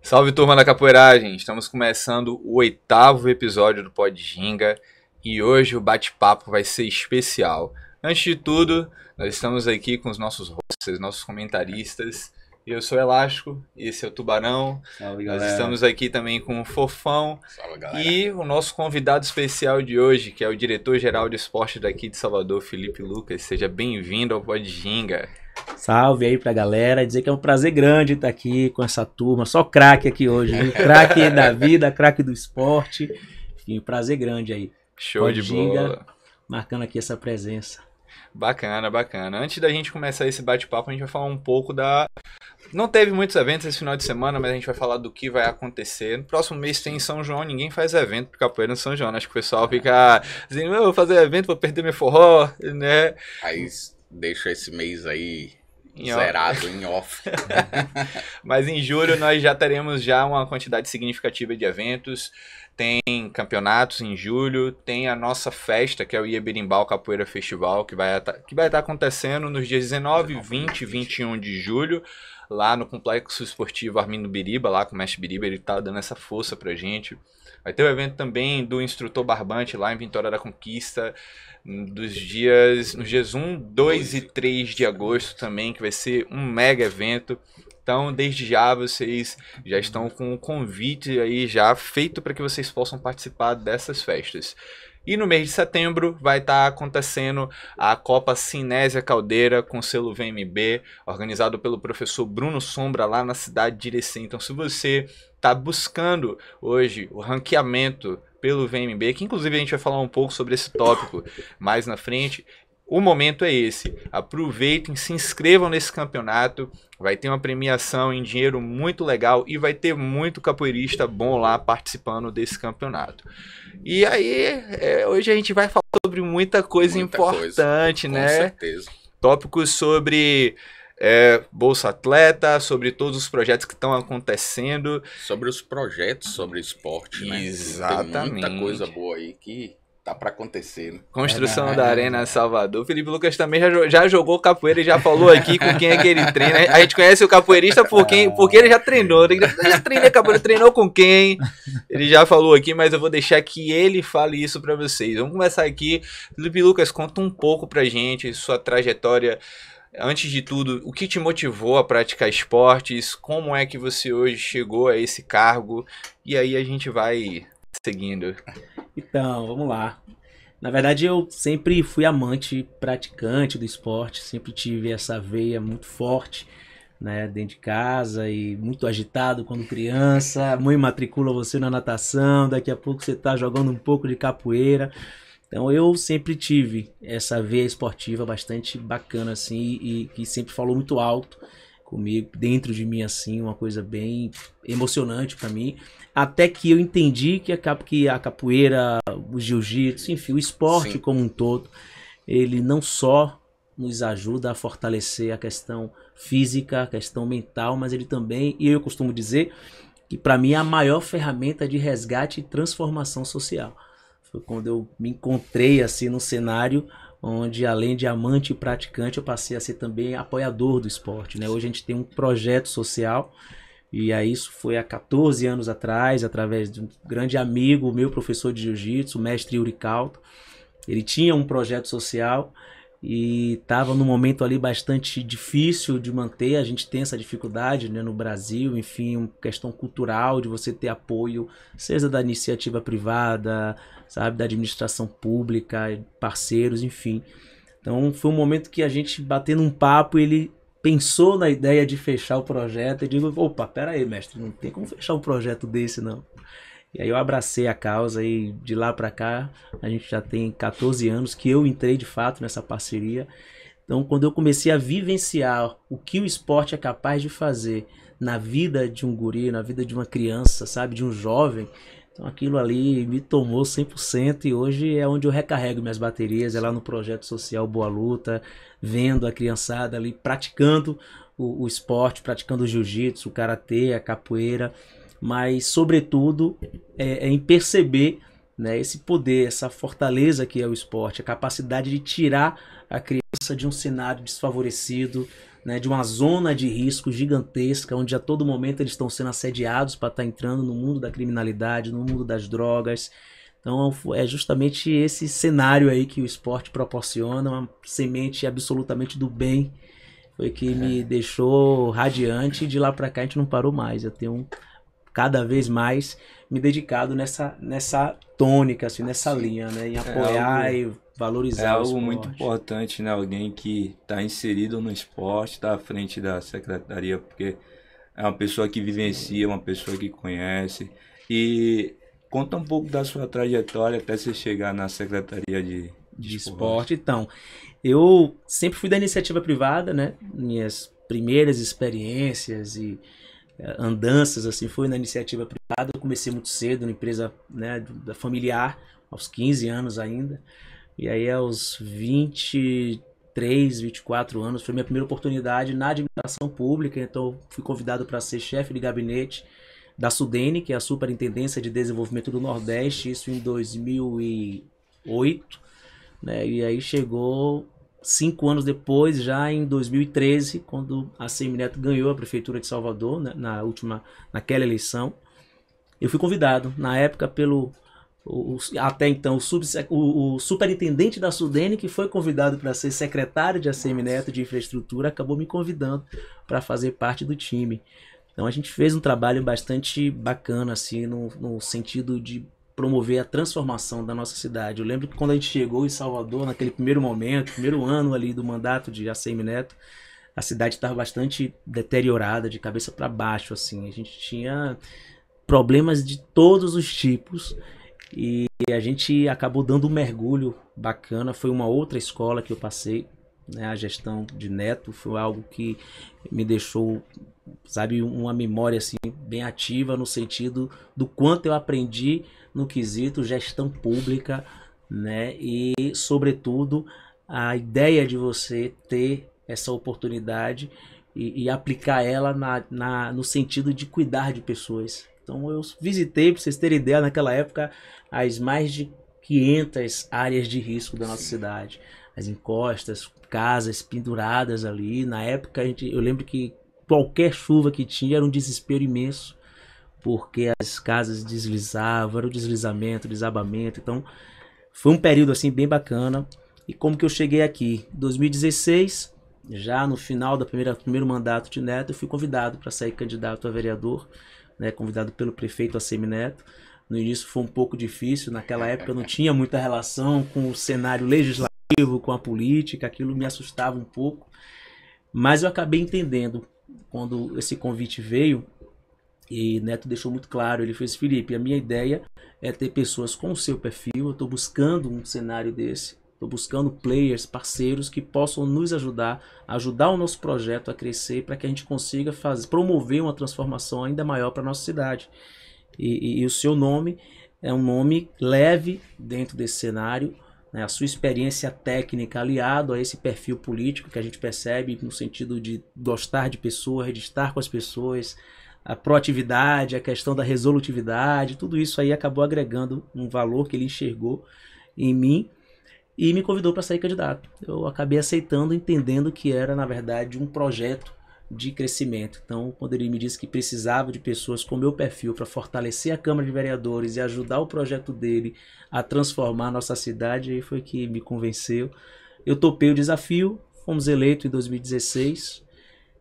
Salve, turma da capoeiragem! Estamos começando o 8º episódio do Pod Ginga e hoje o bate-papo vai ser especial. Antes de tudo, nós estamos aqui com os nossos hosts, nossos comentaristas. Eu sou o Elástico, esse é o Tubarão. Salve, Nós galera. estamos aqui também com o Fofão. Salve, galera. E o nosso convidado especial de hoje, que é o diretor-geral de esporte daqui de Salvador, Felipe Lucas. Seja bem-vindo ao Pod Ginga. Salve aí pra galera, dizer que é um prazer grande estar aqui com essa turma, só craque aqui hoje, viu? Craque da vida, craque do esporte, enfim, prazer grande aí. Show Pod de Ginga, bola. marcando aqui essa presença. Bacana, bacana. Antes da gente começar esse bate-papo, a gente vai falar um pouco da... Não teve muitos eventos esse final de semana, mas a gente vai falar do que vai acontecer. No próximo mês tem São João, ninguém faz evento pro capoeira no São João. Acho que o pessoal fica dizendo, eu vou fazer evento, vou perder meu forró, né? Aí deixa esse mês aí Em off. zerado em off. Mas em julho nós já teremos já uma quantidade significativa de eventos. Tem campeonatos em julho, tem a nossa festa, que é o Ieberimbau Capoeira Festival, que vai estar acontecendo nos dias 19, 20 e 21 de julho, lá no Complexo Esportivo Armindo Biriba, lá com o Mestre Biriba, ele tá dando essa força pra gente. Vai ter o evento também do Instrutor Barbante, lá em Vitória da Conquista, nos dias 1, 2 e 3 de agosto também, que vai ser um mega evento. Então, desde já, vocês já estão com o convite aí já feito para que vocês possam participar dessas festas. E no mês de setembro vai estar acontecendo a Copa Cinésia Caldeira com selo VMB, organizado pelo professor Bruno Sombra lá na cidade de Irecê. Então, se você está buscando hoje o ranqueamento pelo VMB, que inclusive a gente vai falar um pouco sobre esse tópico mais na frente, o momento é esse. Aproveitem, se inscrevam nesse campeonato. Vai ter uma premiação em dinheiro muito legal e vai ter muito capoeirista bom lá participando desse campeonato. E aí, hoje a gente vai falar sobre muita coisa importante, com né? certeza. Tópicos sobre Bolsa Atleta, sobre todos os projetos que estão acontecendo. Sobre os projetos sobre esporte, né? Exatamente. Tem muita coisa boa aí que tá pra acontecer, né? Construção da Arena Salvador. Felipe Lucas também já jogou capoeira e já falou aqui com quem é que ele treina. A gente conhece o capoeirista porque ele já treinou. Ele já treinou capoeira, treinou com quem? Ele já falou aqui, mas eu vou deixar que ele fale isso pra vocês. Vamos começar aqui. Felipe Lucas, conta um pouco pra gente sua trajetória. Antes de tudo, o que te motivou a praticar esportes? Como é que você hoje chegou a esse cargo? E aí a gente vai seguindo. Então, vamos lá. Na verdade, eu sempre fui amante, praticante do esporte, sempre tive essa veia muito forte, né, dentro de casa e muito agitado quando criança. A mãe matricula você na natação, daqui a pouco você está jogando um pouco de capoeira. Então eu sempre tive essa veia esportiva bastante bacana assim e que sempre falou muito alto comigo, dentro de mim assim, uma coisa bem emocionante para mim, até que eu entendi que a capoeira, o jiu-jitsu, enfim, o esporte Sim. como um todo, ele não só nos ajuda a fortalecer a questão física, a questão mental, mas ele também, e eu costumo dizer, que para mim é a maior ferramenta de resgate e transformação social. Foi quando eu me encontrei assim no cenário onde, além de amante e praticante, eu passei a ser também apoiador do esporte, né? Hoje a gente tem um projeto social, e aí isso foi há 14 anos atrás, através de um grande amigo, meu professor de jiu-jitsu, o mestre Yuri Calto. Ele tinha um projeto social e estava num momento ali bastante difícil de manter. A gente tem essa dificuldade, né, no Brasil, enfim, uma questão cultural de você ter apoio, seja da iniciativa privada, sabe, da administração pública, parceiros, enfim. Então foi um momento que a gente batendo um papo, ele pensou na ideia de fechar o projeto. Eu digo, opa, pera aí, mestre, não tem como fechar um projeto desse, não. E aí eu abracei a causa e de lá para cá a gente já tem 14 anos que eu entrei de fato nessa parceria. Então quando eu comecei a vivenciar o que o esporte é capaz de fazer na vida de um guri, na vida de uma criança, sabe, de um jovem, então aquilo ali me tomou 100% e hoje é onde eu recarrego minhas baterias, é lá no projeto social Boa Luta, vendo a criançada ali praticando o esporte, praticando o jiu-jitsu, o karatê, a capoeira, mas sobretudo em perceber, né, esse poder, essa fortaleza que é o esporte, a capacidade de tirar a criança de um cenário desfavorecido, né, de uma zona de risco gigantesca, onde a todo momento eles estão sendo assediados para estar entrando no mundo da criminalidade, no mundo das drogas. Então é justamente esse cenário aí que o esporte proporciona, uma semente absolutamente do bem, foi que me deixou radiante, e de lá para cá a gente não parou mais. Eu tenho cada vez mais me dedicado nessa tônica, assim, nessa linha, né, em apoiar e valorizar É o algo esporte. muito importante, né? Alguém que está inserido no esporte, está à frente da secretaria, porque é uma pessoa que vivencia, uma pessoa que conhece. E conta um pouco da sua trajetória até você chegar na secretaria de esporte. Então, eu sempre fui da iniciativa privada, né? Minhas primeiras experiências e andanças assim foi na iniciativa privada. Eu comecei muito cedo na empresa, né, da familiar, aos 15 anos ainda. E aí aos 23, 24 anos foi minha primeira oportunidade na administração pública. Então fui convidado para ser chefe de gabinete da SUDENE, que é a Superintendência de Desenvolvimento do Nordeste, isso em 2008, né? E aí chegou 5 anos depois, já em 2013, quando a Semineto ganhou a Prefeitura de Salvador, né, naquela eleição. Eu fui convidado, na época, pelo até então o superintendente da SUDENE, que foi convidado para ser secretário de Semineto de Infraestrutura, acabou me convidando para fazer parte do time. Então a gente fez um trabalho bastante bacana, assim, no sentido de promover a transformação da nossa cidade. Eu lembro que quando a gente chegou em Salvador, naquele primeiro momento, primeiro ano ali do mandato de ACM Neto, a cidade estava bastante deteriorada, de cabeça para baixo, assim. A gente tinha problemas de todos os tipos e a gente acabou dando um mergulho bacana. Foi uma outra escola que eu passei, né? A gestão de Neto foi algo que me deixou, sabe, uma memória assim bem ativa, no sentido do quanto eu aprendi no quesito gestão pública, né? E sobretudo a ideia de você ter essa oportunidade e aplicar ela no sentido de cuidar de pessoas. Então eu visitei, para vocês terem ideia, naquela época as mais de 500 áreas de risco da nossa cidade, as encostas, casas penduradas ali. Na época eu lembro que qualquer chuva que tinha era um desespero imenso, porque as casas deslizavam, era o deslizamento, desabamento. Então foi um período assim bem bacana. E como que eu cheguei aqui? Em 2016, já no final do primeiro mandato de Neto, eu fui convidado para sair candidato a vereador, né, convidado pelo prefeito ACM Neto. No início foi um pouco difícil, naquela época eu não tinha muita relação com o cenário legislativo, com a política, aquilo me assustava um pouco, mas eu acabei entendendo quando esse convite veio. E Neto deixou muito claro, ele fez: Felipe, a minha ideia é ter pessoas com o seu perfil, eu estou buscando um cenário desse, estou buscando players, parceiros que possam nos ajudar o nosso projeto a crescer, para que a gente consiga promover uma transformação ainda maior para a nossa cidade. E o seu nome é um nome leve dentro desse cenário, né? A sua experiência técnica aliado a esse perfil político que a gente percebe no sentido de gostar de pessoas, de estar com as pessoas, a proatividade, a questão da resolutividade, tudo isso aí acabou agregando um valor que ele enxergou em mim e me convidou para sair candidato. Eu acabei aceitando, entendendo que era, na verdade, um projeto de crescimento. Então, quando ele me disse que precisava de pessoas com meu perfil para fortalecer a Câmara de Vereadores e ajudar o projeto dele a transformar a nossa cidade, aí foi que me convenceu. Eu topei o desafio, fomos eleitos em 2016,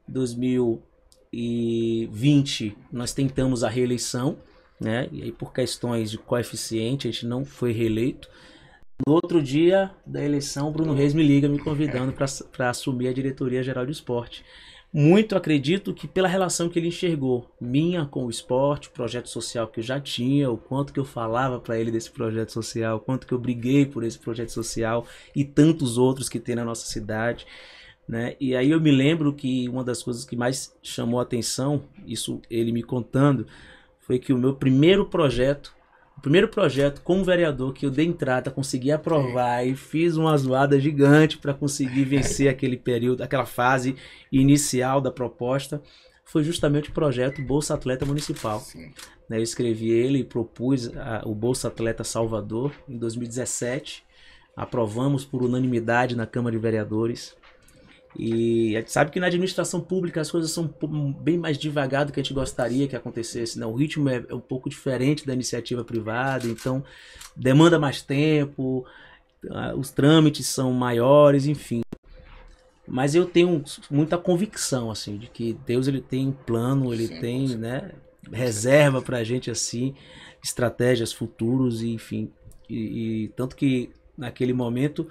2020 nós tentamos a reeleição, né? E aí por questões de coeficiente a gente não foi reeleito. No outro dia da eleição, Bruno Reis me liga me convidando para assumir a diretoria geral do esporte. Muito acredito que pela relação que ele enxergou minha com o esporte, o projeto social que eu já tinha, o quanto que eu falava para ele desse projeto social, o quanto que eu briguei por esse projeto social e tantos outros que tem na nossa cidade, né? E aí eu me lembro que uma das coisas que mais chamou a atenção, isso ele me contando, foi que o primeiro projeto como vereador que eu dei entrada, consegui aprovar e fiz uma zoada gigante para conseguir vencer aquele período, aquela fase inicial da proposta, foi justamente o projeto Bolsa Atleta Municipal. Né, eu escrevi ele e propus o Bolsa Atleta Salvador em 2017, aprovamos por unanimidade na Câmara de Vereadores. E a gente sabe que na administração pública as coisas são bem mais devagar do que a gente gostaria que acontecesse, né? O ritmo é um pouco diferente da iniciativa privada, então demanda mais tempo, os trâmites são maiores, enfim. Mas eu tenho muita convicção, assim, de que Deus ele tem um plano, ele Sim, tem, né, reserva pra gente, assim, estratégias futuros, e, enfim. E tanto que naquele momento,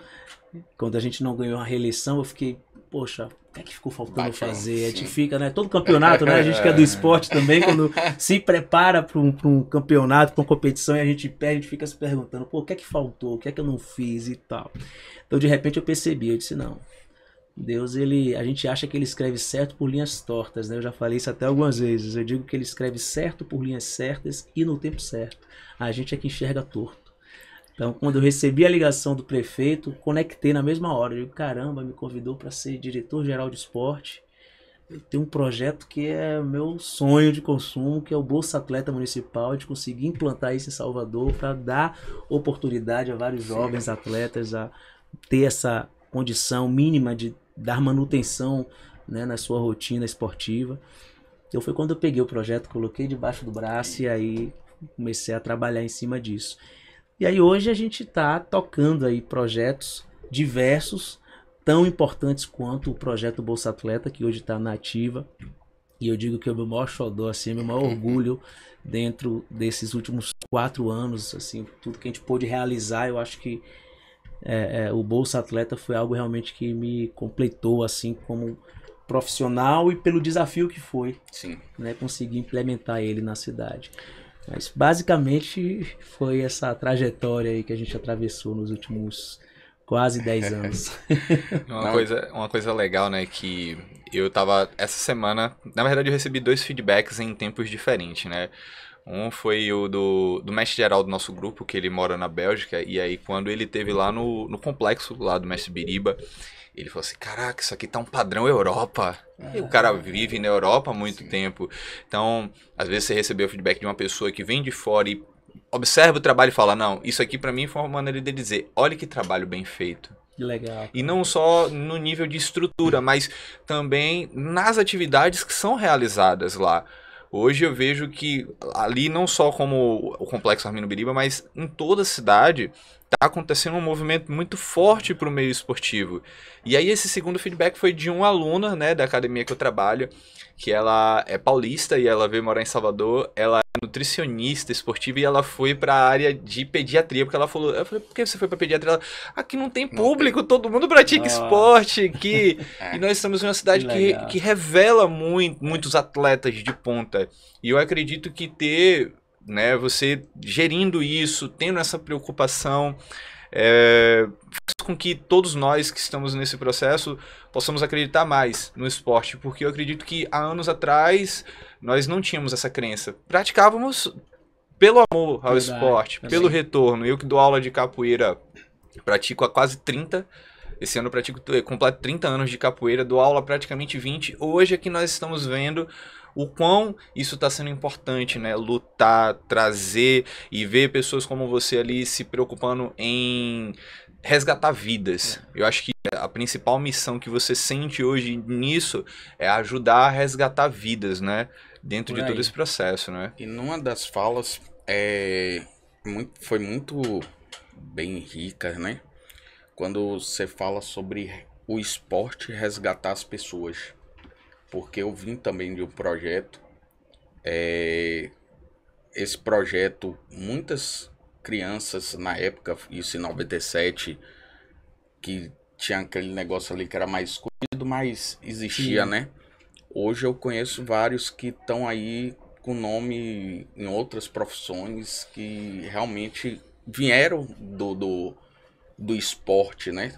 quando a gente não ganhou a reeleição, eu fiquei, poxa, o que é que ficou faltando fazer? A gente fica, né? Todo campeonato, né? A gente que é do esporte também, quando se prepara para um campeonato, para uma competição e a gente perde, a gente fica se perguntando, pô, o que é que faltou? O que é que eu não fiz e tal. Então, de repente, eu percebi, eu disse, não. Deus, a gente acha que ele escreve certo por linhas tortas, né? Eu já falei isso até algumas vezes. Eu digo que ele escreve certo por linhas certas e no tempo certo. A gente é que enxerga torto. Então, quando eu recebi a ligação do prefeito, conectei na mesma hora. Eu digo, caramba, me convidou para ser diretor-geral de esporte. Eu tenho um projeto que é meu sonho de consumo, que é o Bolsa Atleta Municipal, de conseguir implantar isso em Salvador para dar oportunidade a vários jovens atletas a ter essa condição mínima de dar manutenção, né, na sua rotina esportiva. Então foi quando eu peguei o projeto, coloquei debaixo do braço e aí comecei a trabalhar em cima disso. E aí hoje a gente está tocando aí projetos diversos, tão importantes quanto o projeto Bolsa Atleta, que hoje está na ativa. E eu digo que é o meu maior xodó, assim, meu maior orgulho dentro desses últimos 4 anos, assim, tudo que a gente pôde realizar, eu acho que o Bolsa Atleta foi algo realmente que me completou, assim, como profissional e pelo desafio que foi. Sim. Né, conseguir implementar ele na cidade. Mas basicamente foi essa trajetória aí que a gente atravessou nos últimos quase 10 anos. Uma coisa legal, né, que eu tava essa semana, na verdade eu recebi 2 feedbacks em tempos diferentes, né? Um foi o do mestre geral do nosso grupo, que ele mora na Bélgica, e aí quando ele teve lá no complexo lá do mestre Biriba, ele falou assim, caraca, isso aqui tá um padrão Europa. E o cara vive na Europa há muito tempo. Então, às vezes você recebeu o feedback de uma pessoa que vem de fora e observa o trabalho e fala, não, isso aqui pra mim foi uma maneira de dizer, olha que trabalho bem feito. Legal. E não só no nível de estrutura, mas também nas atividades que são realizadas lá. Hoje eu vejo que ali, não só como o Complexo Armindo Biriba, mas em toda a cidade, está acontecendo um movimento muito forte para o meio esportivo. E aí esse segundo feedback foi de uma aluna, né, da academia que eu trabalho, que ela é paulista e ela veio morar em Salvador, ela é nutricionista esportiva e ela foi para a área de pediatria, porque ela falou, eu falei, por que você foi para pediatria? Ela, aqui não tem público, todo mundo pratica esporte aqui, e nós estamos em uma cidade que revela muitos atletas de ponta, e eu acredito que ter, né, você gerindo isso, tendo essa preocupação, faz com que todos nós que estamos nesse processo possamos acreditar mais no esporte, porque eu acredito que há anos atrás nós não tínhamos essa crença. Praticávamos pelo amor ao esporte, pelo retorno. Eu que dou aula de capoeira, pratico há quase 30. Esse ano eu pratico completo 30 anos de capoeira, dou aula há praticamente 20. Hoje é que nós estamos vendo o quão isso está sendo importante, né? Lutar, trazer e ver pessoas como você ali se preocupando em resgatar vidas. Eu acho que a principal missão que você sente hoje nisso é ajudar a resgatar vidas, né? Dentro de todo esse processo, né? E numa das falas foi muito bem rica, né? Quando você fala sobre o esporte resgatar as pessoas. Porque eu vim também de um projeto. Esse projeto, muitas crianças na época, isso em 97, que tinha aquele negócio ali que era mais escondido, mas existia, né? Hoje eu conheço vários que estão aí com nome em outras profissões que realmente vieram do esporte, né?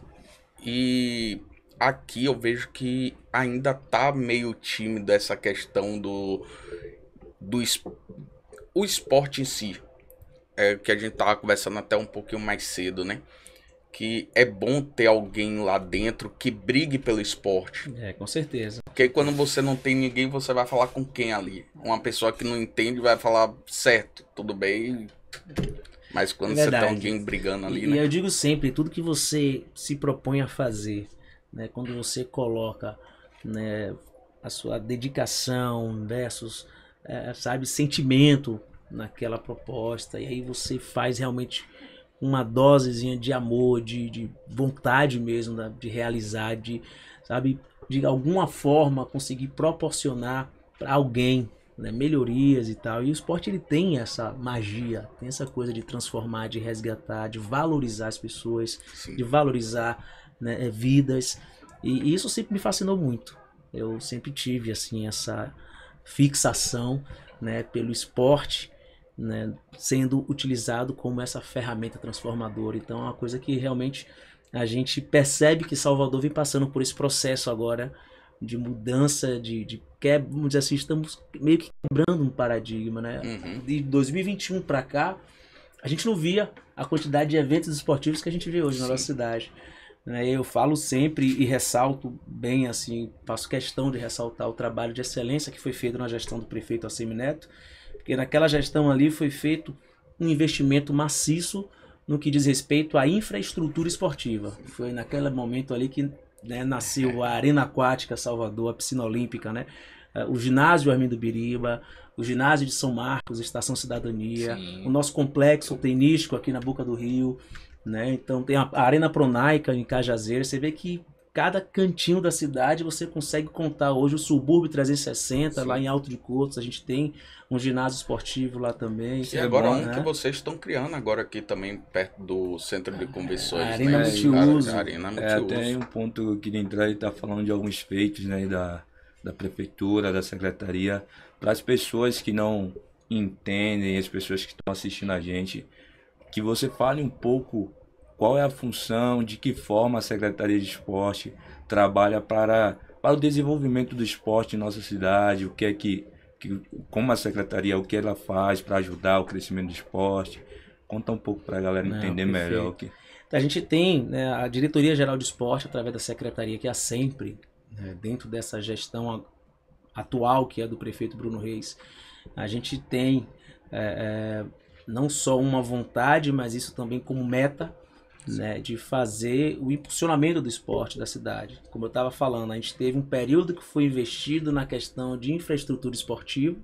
E aqui eu vejo que ainda tá meio tímido essa questão o esporte em si. Que a gente tava conversando até um pouquinho mais cedo, né? Que é bom ter alguém lá dentro que brigue pelo esporte. Com certeza. Porque aí quando você não tem ninguém, você vai falar com quem ali? Uma pessoa que não entende vai falar, certo, tudo bem. Mas quando você tem alguém brigando ali, né? E eu digo sempre, tudo que você se propõe a fazer, né, quando você coloca, né, a sua dedicação versus, sabe, sentimento naquela proposta, e aí você faz realmente uma dosezinha de amor, de vontade mesmo de realizar, sabe, de alguma forma conseguir proporcionar para alguém, né, melhorias e tal. E o esporte ele tem essa magia, tem essa coisa de transformar, de resgatar, de valorizar as pessoas, Sim. de valorizar, né, vidas. E isso sempre me fascinou muito. Eu sempre tive assim essa fixação, né, pelo esporte, né, sendo utilizado como essa ferramenta transformadora. Então é uma coisa que realmente a gente percebe que Salvador vem passando por esse processo agora de mudança, vamos dizer assim, estamos meio que quebrando um paradigma, né? De 2021 para cá, a gente não via a quantidade de eventos esportivos que a gente vê hoje na nossa cidade. Eu falo sempre e ressalto bem, assim, faço questão de ressaltar o trabalho de excelência que foi feito na gestão do prefeito Assemineto, porque naquela gestão ali foi feito um investimento maciço no que diz respeito à infraestrutura esportiva. Foi naquele momento ali que, né, nasceu a Arena Aquática Salvador, a piscina olímpica, né? O ginásio Armindo Biriba, o ginásio de São Marcos, Estação Cidadania, Sim. o nosso complexo tenístico aqui na Boca do Rio, né? Então tem a Arena Pronaica em Cajazeiras. Você vê que cada cantinho da cidade você consegue contar hoje. O Subúrbio 360, sim, lá em Alto de Coutos, a gente tem um ginásio esportivo lá também. E agora que vocês estão criando agora aqui também, perto do Centro de Convenções. A Arena Multiuso. Arena Multiuso. Até um ponto que eu queria entrar e estar falando de alguns feitos, né, da prefeitura, da secretaria, para as pessoas que não entendem, as pessoas que estão assistindo a gente, que você fale um pouco qual é a função, de que forma a Secretaria de Esporte trabalha para o desenvolvimento do esporte em nossa cidade, o que é como a Secretaria, o que ela faz para ajudar o crescimento do esporte. Conta um pouco para a galera entender melhor. A gente tem, né, a Diretoria Geral de Esporte, através da Secretaria, que há sempre, né, dentro dessa gestão atual, que é do prefeito Bruno Reis, a gente tem não só uma vontade, mas isso também como meta, né, de fazer o impulsionamento do esporte da cidade. Como eu estava falando, a gente teve um período que foi investido na questão de infraestrutura esportiva,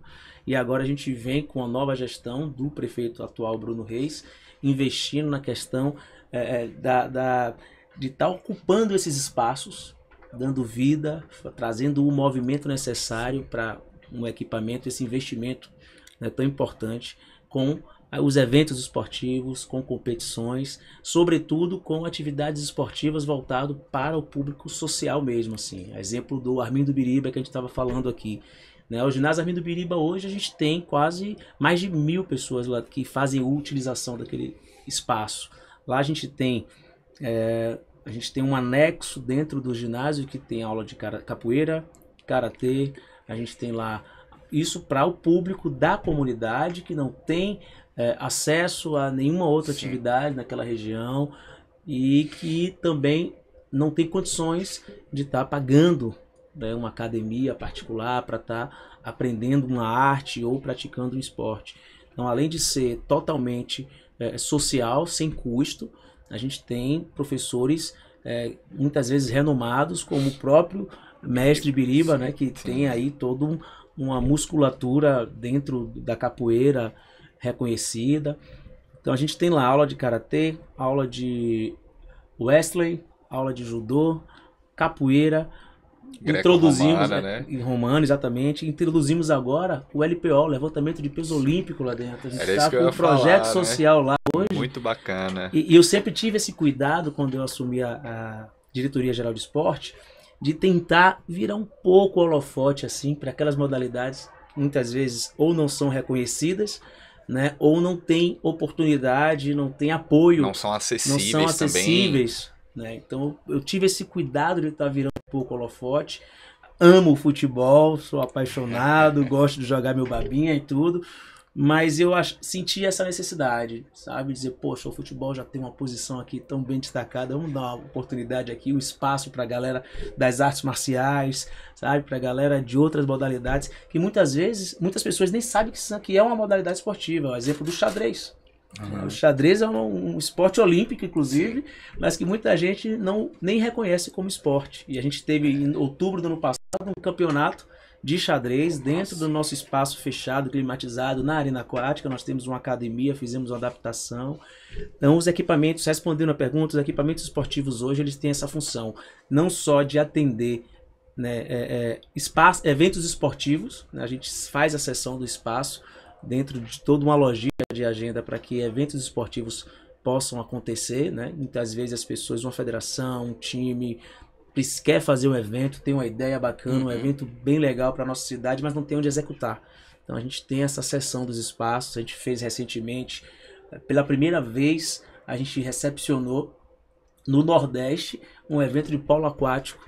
e agora a gente vem com a nova gestão do prefeito atual Bruno Reis, investindo na questão de estar ocupando esses espaços, dando vida, trazendo o movimento necessário para um equipamento, esse investimento, né, tão importante, com os eventos esportivos, com competições, sobretudo com atividades esportivas voltadas para o público social mesmo, assim. Exemplo do Armindo Biriba, que a gente estava falando aqui, né? O ginásio Armindo Biriba hoje a gente tem quase mais de 1000 pessoas lá que fazem utilização daquele espaço. Lá a gente tem um anexo dentro do ginásio que tem aula de capoeira, karatê, a gente tem lá isso para o público da comunidade que não tem acesso a nenhuma outra atividade naquela região e que também não tem condições de estar pagando, né, uma academia particular para estar aprendendo uma arte ou praticando um esporte. Então, além de ser totalmente social, sem custo, a gente tem professores muitas vezes renomados, como o próprio mestre Biriba, né, que tem aí toda uma musculatura dentro da capoeira reconhecida. Então a gente tem lá aula de karatê, aula de wrestling, aula de judô, capoeira, introduzimos romano, exatamente. Introduzimos agora o LPO, levantamento de peso olímpico lá dentro. A gente está com um projeto social lá hoje. Muito bacana. E eu sempre tive esse cuidado quando eu assumi a Diretoria Geral de Esporte, de tentar virar um pouco o holofote assim para aquelas modalidades que muitas vezes ou não são reconhecidas, né, ou não tem oportunidade, não tem apoio, não são acessíveis também, né? Então eu tive esse cuidado de estar virando um pouco o holofote. Amo o futebol, sou apaixonado, gosto de jogar meu babinha e tudo, mas eu senti essa necessidade, sabe? Dizer, poxa, o futebol já tem uma posição aqui tão bem destacada, vamos dar uma oportunidade aqui, um espaço para a galera das artes marciais, sabe? Para a galera de outras modalidades, que muitas vezes, muitas pessoas nem sabem que é uma modalidade esportiva. O exemplo do xadrez. O xadrez é um esporte olímpico, inclusive, mas que muita gente nem reconhece como esporte. E a gente teve, em outubro do ano passado, um campeonato de xadrez dentro do nosso espaço fechado, climatizado, na arena aquática. Nós temos uma academia, fizemos uma adaptação. Então, os equipamentos, respondendo a pergunta, os equipamentos esportivos hoje, eles têm essa função, não só de atender, né, eventos esportivos, né, a gente faz a sessão do espaço dentro de toda uma logística de agenda para que eventos esportivos possam acontecer, né? Muitas vezes as pessoas, uma federação, um time, quer fazer um evento, tem uma ideia bacana, um evento bem legal para a nossa cidade, mas não tem onde executar. Então a gente tem essa sessão dos espaços, a gente fez recentemente, pela primeira vez, a gente recepcionou no Nordeste um evento de polo aquático,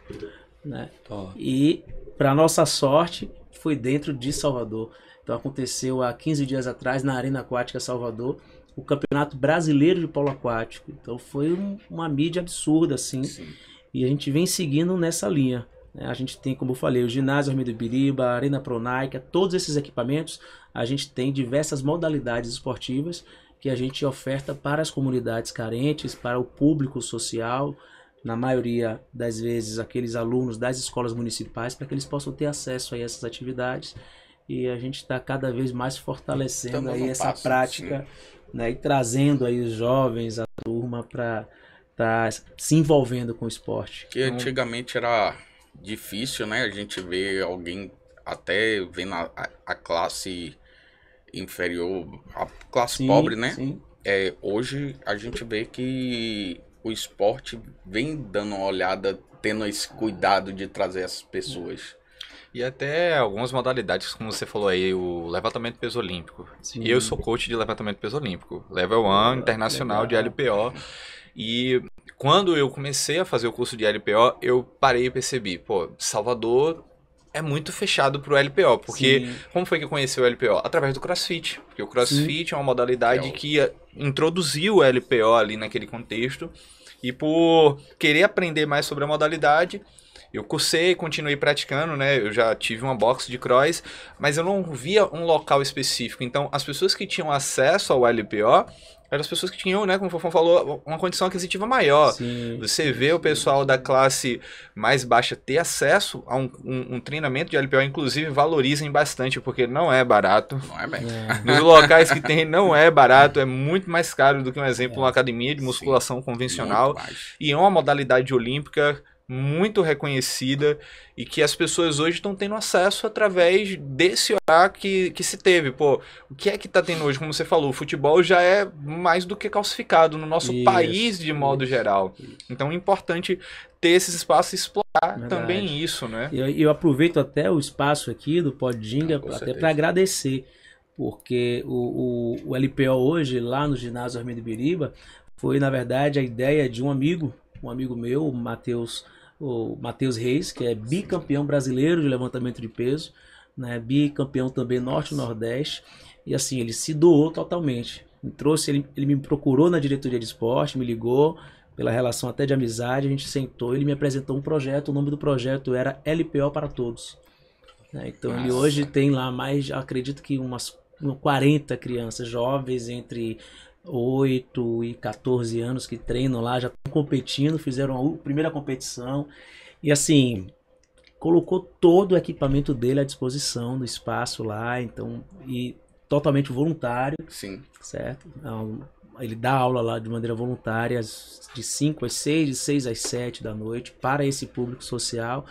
né? E, para nossa sorte, foi dentro de Salvador. Então aconteceu há 15 dias atrás, na Arena Aquática Salvador, o Campeonato Brasileiro de Polo Aquático. Então foi uma mídia absurda, assim. Sim. E a gente vem seguindo nessa linha. A gente tem, como eu falei, o ginásio Armindo Ibiriba, a Arena Pronaica, todos esses equipamentos, a gente tem diversas modalidades esportivas que a gente oferta para as comunidades carentes, para o público social, na maioria das vezes aqueles alunos das escolas municipais, para que eles possam ter acesso a essas atividades. E a gente está cada vez mais fortalecendo aí essa prática, né, e trazendo aí os jovens, a turma, para estar se envolvendo com o esporte. Que antigamente era difícil, né? A gente vê alguém até vendo a classe inferior, a classe pobre, né? Sim. Hoje a gente vê que o esporte vem dando uma olhada, tendo esse cuidado de trazer essas pessoas. E até algumas modalidades, como você falou aí, o levantamento peso olímpico. Sim. Eu sou coach de levantamento peso olímpico, Level 1 internacional de LPO. E quando eu comecei a fazer o curso de LPO, eu parei e percebi, Salvador é muito fechado pro LPO, porque como foi que eu conheci o LPO? Através do CrossFit, porque o CrossFit é uma modalidade que introduziu o LPO ali naquele contexto, e por querer aprender mais sobre a modalidade, eu cursei, continuei praticando, né? Eu já tive uma box de cross, mas eu não via um local específico. Então, as pessoas que tinham acesso ao LPO eram as pessoas que tinham, né, como o Fofão falou, uma condição aquisitiva maior. Sim. Você vê o pessoal da classe mais baixa ter acesso a um treinamento de LPO, inclusive valorizem bastante, porque não é barato. Não é bem. Nos locais que tem, não é barato, é muito mais caro do que, um exemplo, uma academia de musculação convencional. E é uma modalidade olímpica muito reconhecida e que as pessoas hoje estão tendo acesso através desse horário que se teve. O que é que está tendo hoje? Como você falou, o futebol já é mais do que calcificado no nosso país de modo geral. Então é importante ter esses espaços e explorar também isso, né? Eu aproveito até o espaço aqui do Podinga até para agradecer, porque o LPO hoje, lá no ginásio Armindo Ibiriba, foi, na verdade, a ideia de um amigo meu, o Matheus Reis, que é bicampeão brasileiro de levantamento de peso, né, bicampeão também norte e nordeste, e assim, ele se doou totalmente. Ele me procurou na diretoria de esporte, me ligou, pela relação até de amizade, a gente sentou, ele me apresentou um projeto, o nome do projeto era LPO para Todos. Então ele hoje tem lá mais, acredito que umas 40 crianças jovens entre 8 e 14 anos que treinam lá, já estão competindo, fizeram a primeira competição e assim, colocou todo o equipamento dele à disposição do espaço lá, então, e totalmente voluntário. Sim. Certo? Então, ele dá aula lá de maneira voluntária de 5 às 6, de 6 às 7 da noite para esse público social.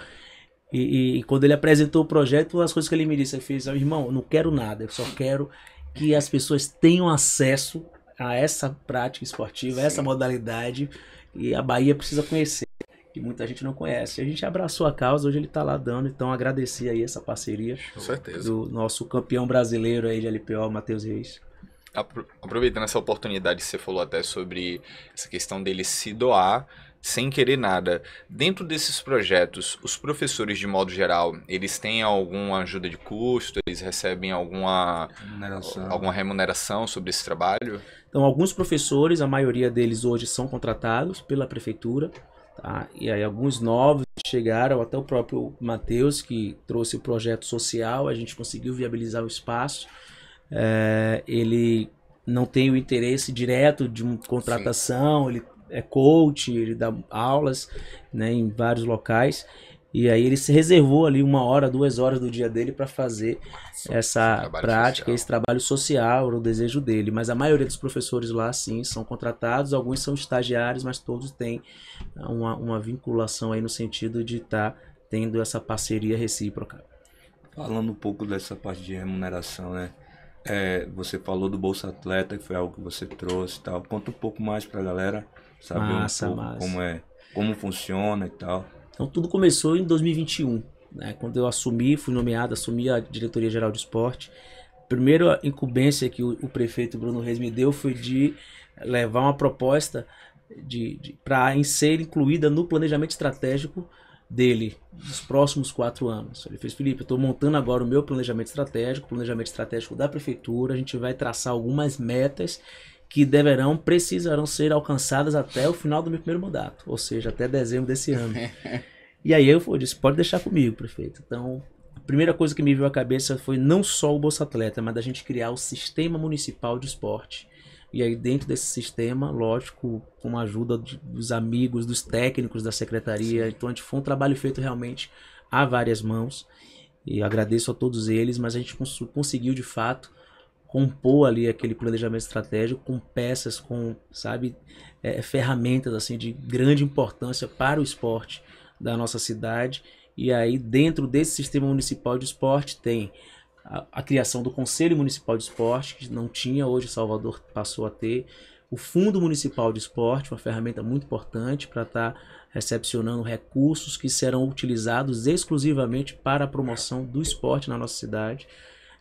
E quando ele apresentou o projeto, uma das coisas que ele me disse, ele fez, irmão, eu não quero nada, eu só quero que as pessoas tenham acesso a essa prática esportiva, a essa modalidade, e a Bahia precisa conhecer, que muita gente não conhece. A gente abraçou a causa, hoje ele está lá dando, então agradecer aí essa parceria do nosso campeão brasileiro aí de LPO, Matheus Reis. Aproveitando essa oportunidade que você falou até sobre essa questão dele se doar sem querer nada. Dentro desses projetos, os professores, de modo geral, eles têm alguma ajuda de custo? Eles recebem alguma remuneração sobre esse trabalho? Então, alguns professores, a maioria deles hoje são contratados pela prefeitura, tá? E aí alguns novos chegaram, até o próprio Matheus, que trouxe o projeto social, a gente conseguiu viabilizar o espaço. Ele não tem o interesse direto de uma contratação, ele é coach, ele dá aulas, né, em vários locais. E aí ele se reservou ali 1 hora, 2 horas do dia dele para fazer essa prática, social. esse trabalho social, era o desejo dele. Mas a maioria dos professores lá, sim, são contratados, alguns são estagiários, mas todos têm uma vinculação aí no sentido de estar tendo essa parceria recíproca. Falando um pouco dessa parte de remuneração, né? Você falou do Bolsa Atleta, que foi algo que você trouxe e tal. Conta um pouco mais pra galera saber Massa, um pouco massa. como funciona e tal. Então tudo começou em 2021, né? Quando eu fui nomeado, assumi a Diretoria Geral de Esporte. A primeira incumbência que o prefeito Bruno Reis me deu foi de levar uma proposta para ser incluída no planejamento estratégico dele, dos próximos 4 anos. Ele fez: Felipe, eu estou montando agora o meu planejamento estratégico da prefeitura, a gente vai traçar algumas metas que precisarão ser alcançadas até o final do meu primeiro mandato, ou seja, até dezembro desse ano. E aí eu disse: pode deixar comigo, prefeito. Então, a primeira coisa que me veio à cabeça foi não só o Bolsa Atleta, mas da gente criar o Sistema Municipal de Esporte. E aí dentro desse sistema, lógico, com a ajuda dos amigos, dos técnicos da secretaria, sim. Então foi um trabalho feito realmente a várias mãos. E eu agradeço a todos eles, mas a gente conseguiu de fato compor ali aquele planejamento estratégico com peças, com, sabe, ferramentas assim de grande importância para o esporte da nossa cidade. E aí dentro desse Sistema Municipal de Esporte tem a criação do Conselho Municipal de Esporte, que não tinha, hoje Salvador passou a ter, o Fundo Municipal de Esporte, uma ferramenta muito importante para estar recepcionando recursos que serão utilizados exclusivamente para a promoção do esporte na nossa cidade.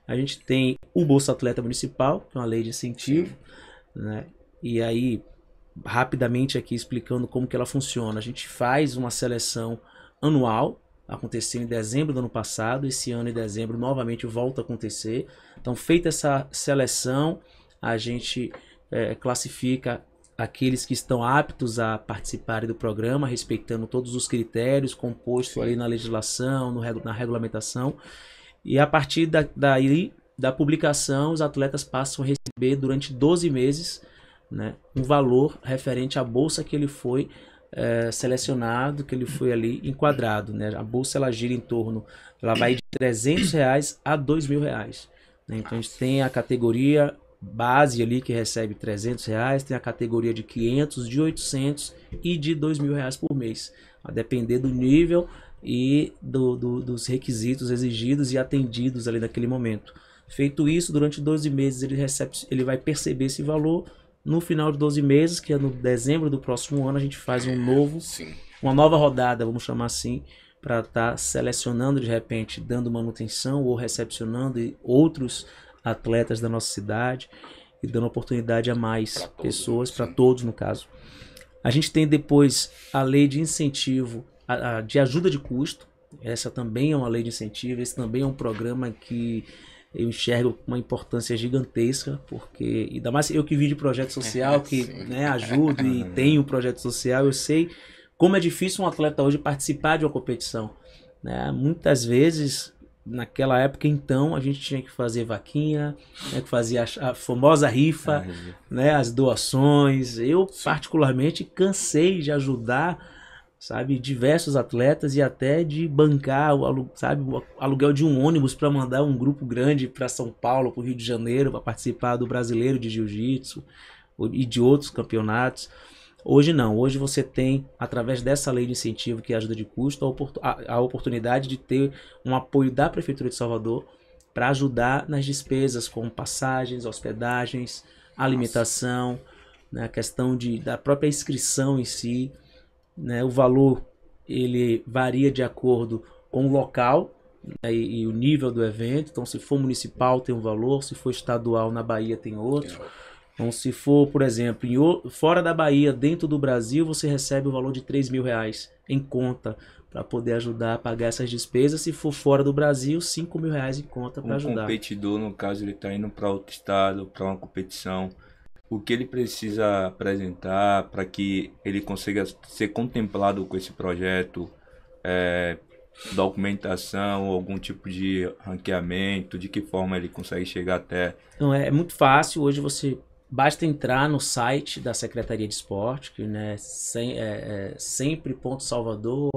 A gente tem o Bolsa Atleta Municipal, que é uma lei de incentivo, né? E aí, rapidamente aqui explicando como que ela funciona. A gente faz uma seleção anual, aconteceu em dezembro do ano passado, esse ano em dezembro novamente volta a acontecer. Então, feita essa seleção, a gente classifica aqueles que estão aptos a participarem do programa, respeitando todos os critérios compostos ali na legislação, na regulamentação. E a partir da publicação, os atletas passam a receber durante 12 meses, né, um valor referente à bolsa que ele foi selecionado, que ele foi ali enquadrado, né? A bolsa ela gira em torno, ela vai de R$300 a R$2.000, né? Então a gente tem a categoria base ali que recebe R$300, tem a categoria de 500, de 800 e de R$2.000 por mês, a depender do nível e dos requisitos exigidos e atendidos ali naquele momento. Feito isso, durante 12 meses ele vai perceber esse valor. No final de 12 meses, que é no dezembro do próximo ano, a gente faz uma nova rodada, vamos chamar assim, para estar selecionando de repente, dando manutenção ou recepcionando outros atletas da nossa cidade e dando oportunidade a mais pessoas, para todos no caso. A gente tem depois a lei de incentivo, de ajuda de custo. Essa também é uma lei de incentivo, esse também é um programa que eu enxergo uma importância gigantesca, porque ainda mais eu que vim de projeto social, que né, ajudo e tenho um projeto social, eu sei como é difícil um atleta hoje participar de uma competição, né? Muitas vezes, naquela época então, a gente tinha que fazer vaquinha, né, que fazia a famosa rifa, né, as doações. Eu particularmente cansei de ajudar, sabe, diversos atletas e até de bancar o aluguel de um ônibus para mandar um grupo grande para São Paulo, para o Rio de Janeiro, para participar do Brasileiro de Jiu-Jitsu e de outros campeonatos. Hoje não, hoje você tem, através dessa lei de incentivo que é a ajuda de custo, a oportunidade de ter um apoio da Prefeitura de Salvador para ajudar nas despesas como passagens, hospedagens, alimentação, né, a questão da própria inscrição em si. Né, o valor ele varia de acordo com o local, né, e o nível do evento. Então, se for municipal tem um valor, se for estadual na Bahia tem outro. Então, se for, por exemplo, fora da Bahia, dentro do Brasil, você recebe o valor de R$3.000 em conta para poder ajudar a pagar essas despesas. Se for fora do Brasil, R$5.000 em conta para ajudar. Um competidor, no caso, ele está indo para outro estado, para uma competição. O que ele precisa apresentar para que ele consiga ser contemplado com esse projeto? Documentação, algum tipo de ranqueamento, de que forma ele consegue chegar até... Então, é muito fácil. Hoje você basta entrar no site da Secretaria de Esporte, que né, sempre.salvador,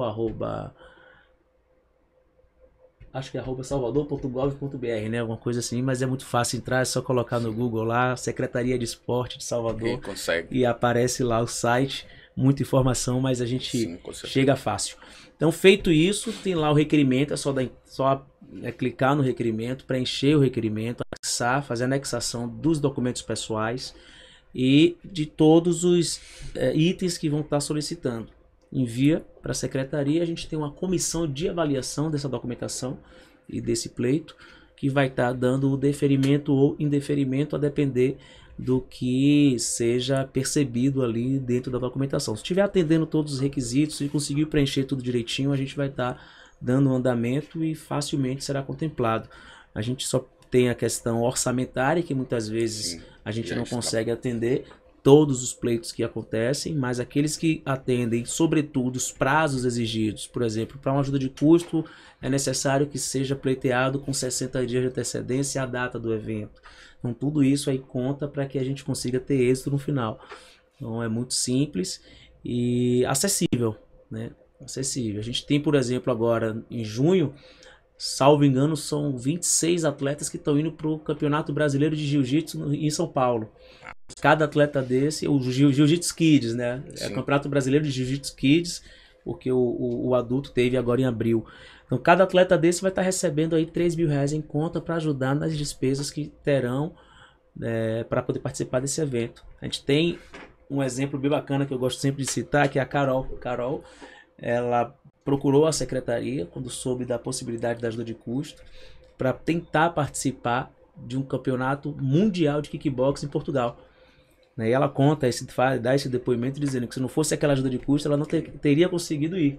acho que é @salvador.gov.br, né? Alguma coisa assim, mas é muito fácil entrar, é só colocar no Google lá, Secretaria de Esporte de Salvador. Quem consegue. E aparece lá o site, muita informação, mas a gente Sim, chega fácil. Então, feito isso, tem lá o requerimento, é só clicar no requerimento, preencher o requerimento, anexar, fazer a anexação dos documentos pessoais e de todos os itens que vão estar solicitando. Envia para a secretaria, a gente tem uma comissão de avaliação dessa documentação e desse pleito, que vai estar dando o deferimento ou indeferimento a depender do que seja percebido ali dentro da documentação. Se estiver atendendo todos os requisitos e conseguir preencher tudo direitinho, a gente vai estar dando um andamento e facilmente será contemplado. A gente só tem a questão orçamentária, que muitas vezes a gente não consegue atender todos os pleitos que acontecem, mas aqueles que atendem, sobretudo, os prazos exigidos. Por exemplo, para uma ajuda de custo, é necessário que seja pleiteado com 60 dias de antecedência a data do evento. Então, tudo isso aí conta para que a gente consiga ter êxito no final. Então, é muito simples e acessível, né? Acessível. A gente tem, por exemplo, agora, em junho, salvo engano, são 26 atletas que estão indo para o Campeonato Brasileiro de Jiu-Jitsu em São Paulo. Cada atleta desse, o Jiu-Jitsu Kids, né? É o Campeonato Brasileiro de Jiu-Jitsu Kids, porque o adulto teve agora em abril. Então, cada atleta desse vai estar recebendo aí R$3.000 em conta para ajudar nas despesas que terão para poder participar desse evento. A gente tem um exemplo bem bacana que eu gosto sempre de citar, que é a Carol. Carol, ela procurou a secretaria quando soube da possibilidade da ajuda de custo para tentar participar de um campeonato mundial de kickbox em Portugal. E ela conta, dá esse depoimento dizendo que se não fosse aquela ajuda de custo, ela não teria conseguido ir.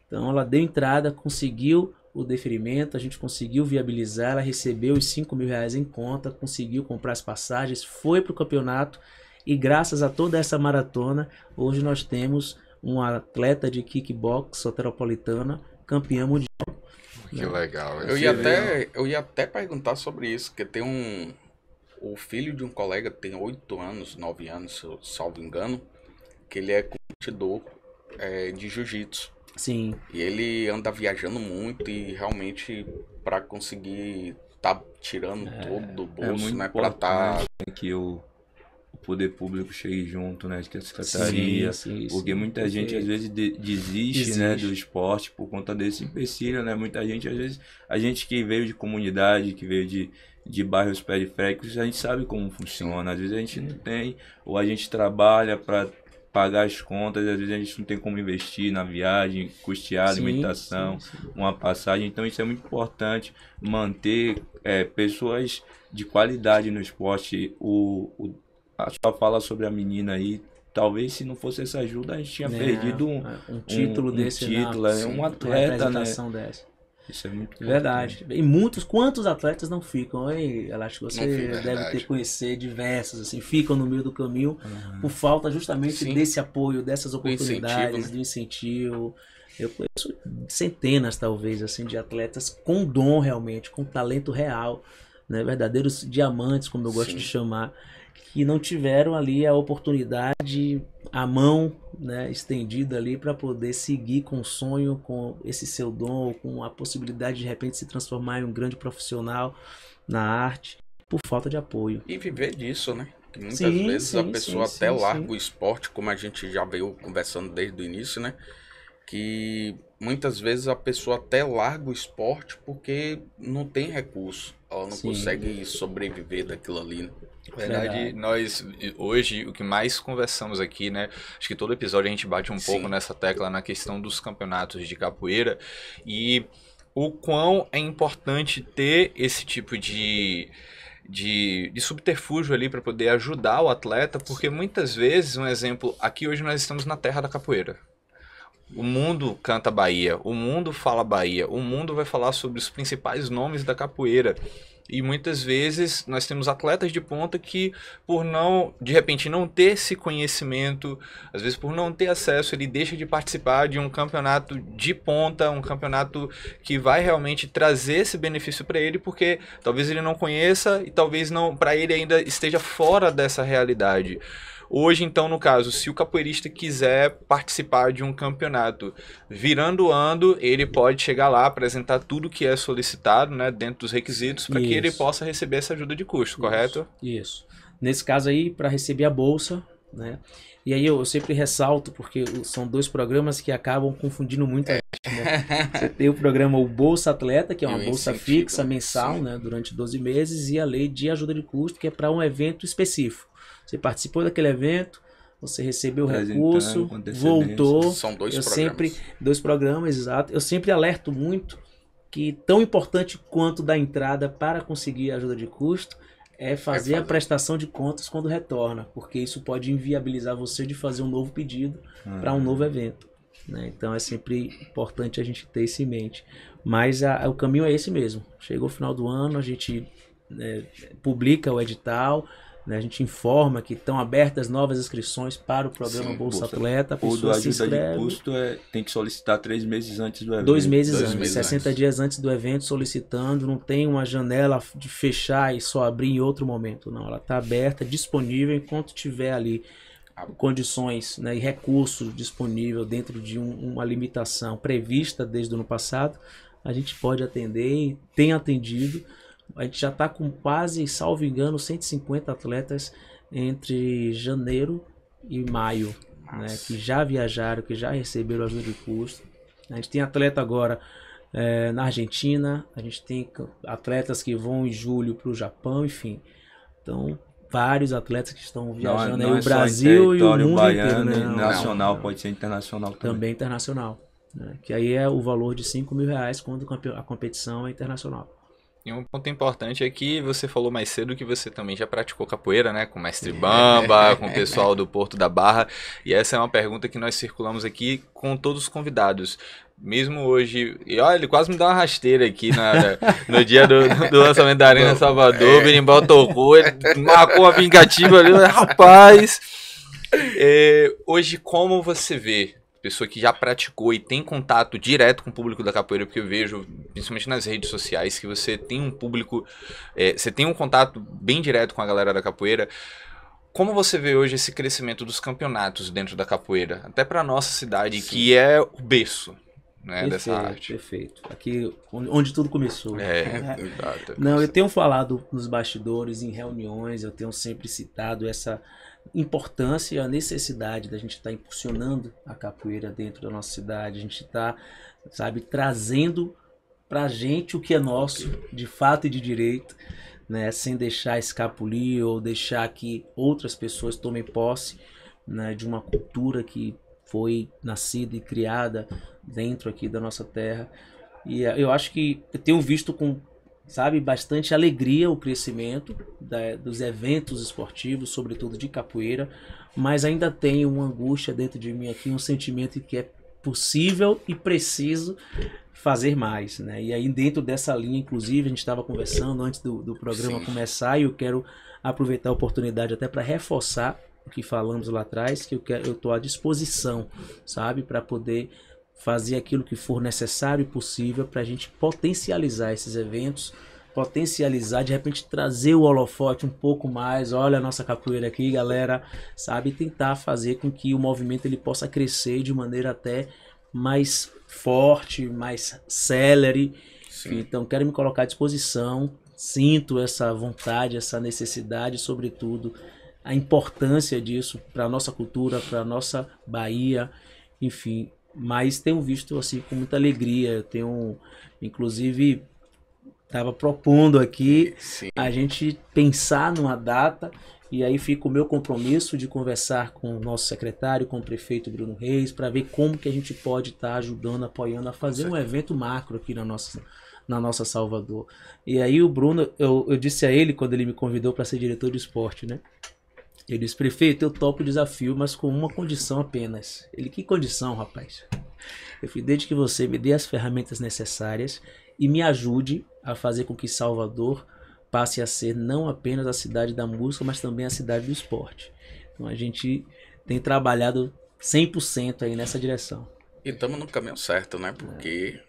Então ela deu entrada, conseguiu o deferimento, a gente conseguiu viabilizar, ela recebeu os R$5.000 em conta, conseguiu comprar as passagens, foi para o campeonato e graças a toda essa maratona, hoje nós temos um atleta de kickbox soteropolitana, campeã mundial. Que legal. Eu ia até perguntar sobre isso, porque tem o filho de um colega tem 8 anos, 9 anos, salvo engano, que ele é competidor de jiu-jitsu. Sim. E ele anda viajando muito e realmente para conseguir tá tirando todo do bolso, né, para que o poder público chegue junto, né, que a secretaria, porque muita gente às vezes desiste, né, do esporte por conta desse empecilho, né, muita gente às vezes, a gente que veio de comunidade, que veio de bairros periféricos, a gente sabe como funciona, às vezes a gente não tem, ou a gente trabalha para pagar as contas, às vezes a gente não tem como investir na viagem, custear a alimentação, uma passagem, então isso é muito importante, manter pessoas de qualidade no esporte. A sua fala sobre a menina aí, talvez se não fosse essa ajuda a gente tinha perdido um título desse, um atleta, né? Dessa. Isso é muito verdade. E quantos atletas não ficam, hein? Eu acho que você deve conhecer diversos, assim, ficam no meio do caminho por falta justamente desse apoio, dessas oportunidades, do incentivo. Eu conheço centenas, talvez, assim, de atletas com dom realmente, com talento real, né? Verdadeiros diamantes, como eu gosto de chamar, que não tiveram ali a oportunidade, a mão, né, estendida ali para poder seguir com o sonho, com esse seu dom, com a possibilidade de repente se transformar em um grande profissional na arte, por falta de apoio. E viver disso, né? Que muitas vezes a pessoa até larga o esporte, como a gente já veio conversando desde o início, né? Que muitas vezes a pessoa até larga o esporte porque não tem recurso, ela não consegue sobreviver daquilo ali, né? Verdade, nós hoje o que mais conversamos aqui, né? Acho que todo episódio a gente bate um pouco nessa tecla na questão dos campeonatos de capoeira e o quão é importante ter esse tipo de subterfúgio ali para poder ajudar o atleta, porque muitas vezes, um exemplo, aqui hoje nós estamos na terra da capoeira. O mundo canta Bahia, o mundo fala Bahia, o mundo vai falar sobre os principais nomes da capoeira. E muitas vezes nós temos atletas de ponta que, por não, de repente, não ter esse conhecimento, às vezes por não ter acesso, ele deixa de participar de um campeonato de ponta, um campeonato que vai realmente trazer esse benefício para ele, porque talvez ele não conheça e talvez não, para ele ainda esteja fora dessa realidade. Hoje, então, no caso, se o capoeirista quiser participar de um campeonato, virando o ano, ele pode chegar lá, apresentar tudo que é solicitado, né, dentro dos requisitos, para que ele possa receber essa ajuda de custo, correto? Isso. Nesse caso aí, para receber a bolsa, né? E aí eu sempre ressalto, porque são dois programas que acabam confundindo muito a gente, né? Você tem o programa o Bolsa Atleta, que é uma bolsa fixa mensal, né, durante 12 meses, e a lei de ajuda de custo, que é para um evento específico. Você participou daquele evento, você recebeu o recurso, voltou. São dois programas. Sempre, 2 programas, exato. Eu sempre alerto muito que tão importante quanto da entrada para conseguir a ajuda de custo é fazer a prestação de contas quando retorna, porque isso pode inviabilizar você de fazer um novo pedido para um novo evento, né? Então é sempre importante a gente ter isso em mente. Mas o caminho é esse mesmo. Chegou o final do ano, a gente publica o edital, né? A gente informa que estão abertas novas inscrições para o programa Bolsa Atleta. A pessoa se inscreve. O do ajuda de custo tem que solicitar 3 meses antes do evento. 2 meses antes, 60 dias antes do evento solicitando. Não tem uma janela de fechar e só abrir em outro momento. Não, ela está aberta, disponível enquanto tiver ali condições, né, e recursos disponível dentro de uma limitação prevista desde o ano passado. A gente pode atender e tem atendido. A gente já está com quase, salvo engano, 150 atletas entre janeiro e maio, né, que já viajaram, que já receberam ajuda de custo. A gente tem atleta agora na Argentina, a gente tem atletas que vão em julho para o Japão, enfim. Então, vários atletas que estão viajando não aí, o Brasil e o mundo baiano, inteiro. Né? Nacional, pode ser internacional também. Também internacional, né, que aí é o valor de R$5.000 quando a competição é internacional. E um ponto importante é que você falou mais cedo que você também já praticou capoeira, né? Com o Mestre Bamba, com o pessoal do Porto da Barra. E essa é uma pergunta que nós circulamos aqui com todos os convidados. Mesmo hoje... E olha, ele quase me dá uma rasteira aqui no dia do lançamento da Arena Salvador. O Berimbau tocou, ele marcou uma vingativa ali. Rapaz! Hoje, como você vê... pessoa que já praticou e tem contato direto com o público da capoeira, porque eu vejo, principalmente nas redes sociais, que você tem um público, você tem um contato bem direto com a galera da capoeira. Como você vê hoje esse crescimento dos campeonatos dentro da capoeira? Até para nossa cidade, sim, que é o berço, né, dessa arte. Perfeito. Aqui onde tudo começou. Exato. Não, eu tenho falado nos bastidores, em reuniões, eu tenho sempre citado essa importância e a necessidade da gente estar impulsionando a capoeira dentro da nossa cidade. A gente está, sabe, trazendo pra gente o que é nosso, de fato e de direito, né, sem deixar escapulir ou deixar que outras pessoas tomem posse, né, de uma cultura que foi nascida e criada dentro aqui da nossa terra. E eu acho que eu tenho visto com, sabe, bastante alegria o crescimento dos eventos esportivos, sobretudo de capoeira, mas ainda tenho uma angústia dentro de mim aqui, um sentimento que é possível e preciso fazer mais, né? E aí dentro dessa linha, inclusive, a gente estava conversando antes do programa Sim. começar, e eu quero aproveitar a oportunidade até para reforçar o que falamos lá atrás, que eu estou à disposição, sabe, para poder fazer aquilo que for necessário e possível para a gente potencializar esses eventos, potencializar, de repente trazer o holofote um pouco mais, olha a nossa capoeira aqui, galera, sabe, tentar fazer com que o movimento ele possa crescer de maneira até mais forte, mais célere. Sim. Então quero me colocar à disposição, sinto essa vontade, essa necessidade, sobretudo a importância disso para a nossa cultura, para a nossa Bahia, enfim. Mas tenho visto assim com muita alegria. Eu tenho, inclusive, estava propondo aqui Sim. a gente pensar numa data, e aí fica o meu compromisso de conversar com o nosso secretário, com o prefeito Bruno Reis, para ver como que a gente pode estar ajudando, apoiando a fazer um evento macro aqui na nossa Salvador. E aí o Bruno, eu disse a ele quando ele me convidou para ser diretor de esporte, né? Eu disse, prefeito, eu topo o desafio, mas com uma condição apenas. Ele, que condição, rapaz? Eu falei, desde que você me dê as ferramentas necessárias e me ajude a fazer com que Salvador passe a ser não apenas a cidade da música, mas também a cidade do esporte. Então a gente tem trabalhado 100% aí nessa direção. E estamos no caminho certo, né? Porque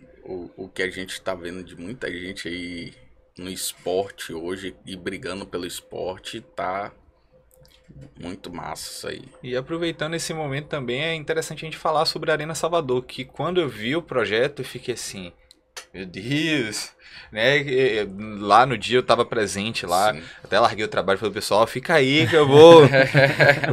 o que a gente está vendo de muita gente aí no esporte hoje e brigando pelo esporte tá muito massa isso aí. E aproveitando esse momento também, é interessante a gente falar sobre a Arena Salvador, que quando eu vi o projeto eu fiquei assim, meu Deus, né? Lá no dia eu tava presente lá, Sim. até larguei o trabalho e falei, pessoal, fica aí que eu vou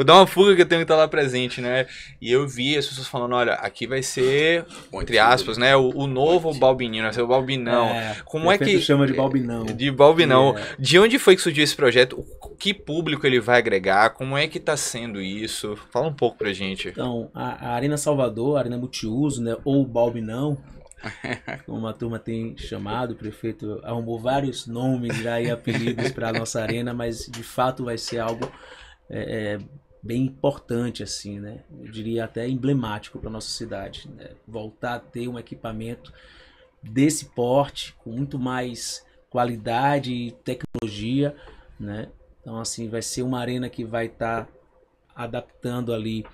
dar uma fuga que eu tenho que estar lá presente, né? E eu vi as pessoas falando, olha, aqui vai ser, entre aspas, né, o novo Balbininho, vai ser o Balbinão. Como é que chama de Balbinão? De Balbinão. De onde foi que surgiu esse projeto? Que público ele vai agregar? Como é que tá sendo isso? Fala um pouco pra gente. Então, a Arena Salvador, a Arena Multiuso, né, ou Balbinão, como a turma tem chamado, o prefeito arrumou vários nomes já e apelidos para a nossa arena, mas de fato vai ser algo bem importante, assim, né? Eu diria até emblemático para nossa cidade, né? Voltar a ter um equipamento desse porte, com muito mais qualidade e tecnologia, né? Então, assim, vai ser uma arena que vai estar adaptando ali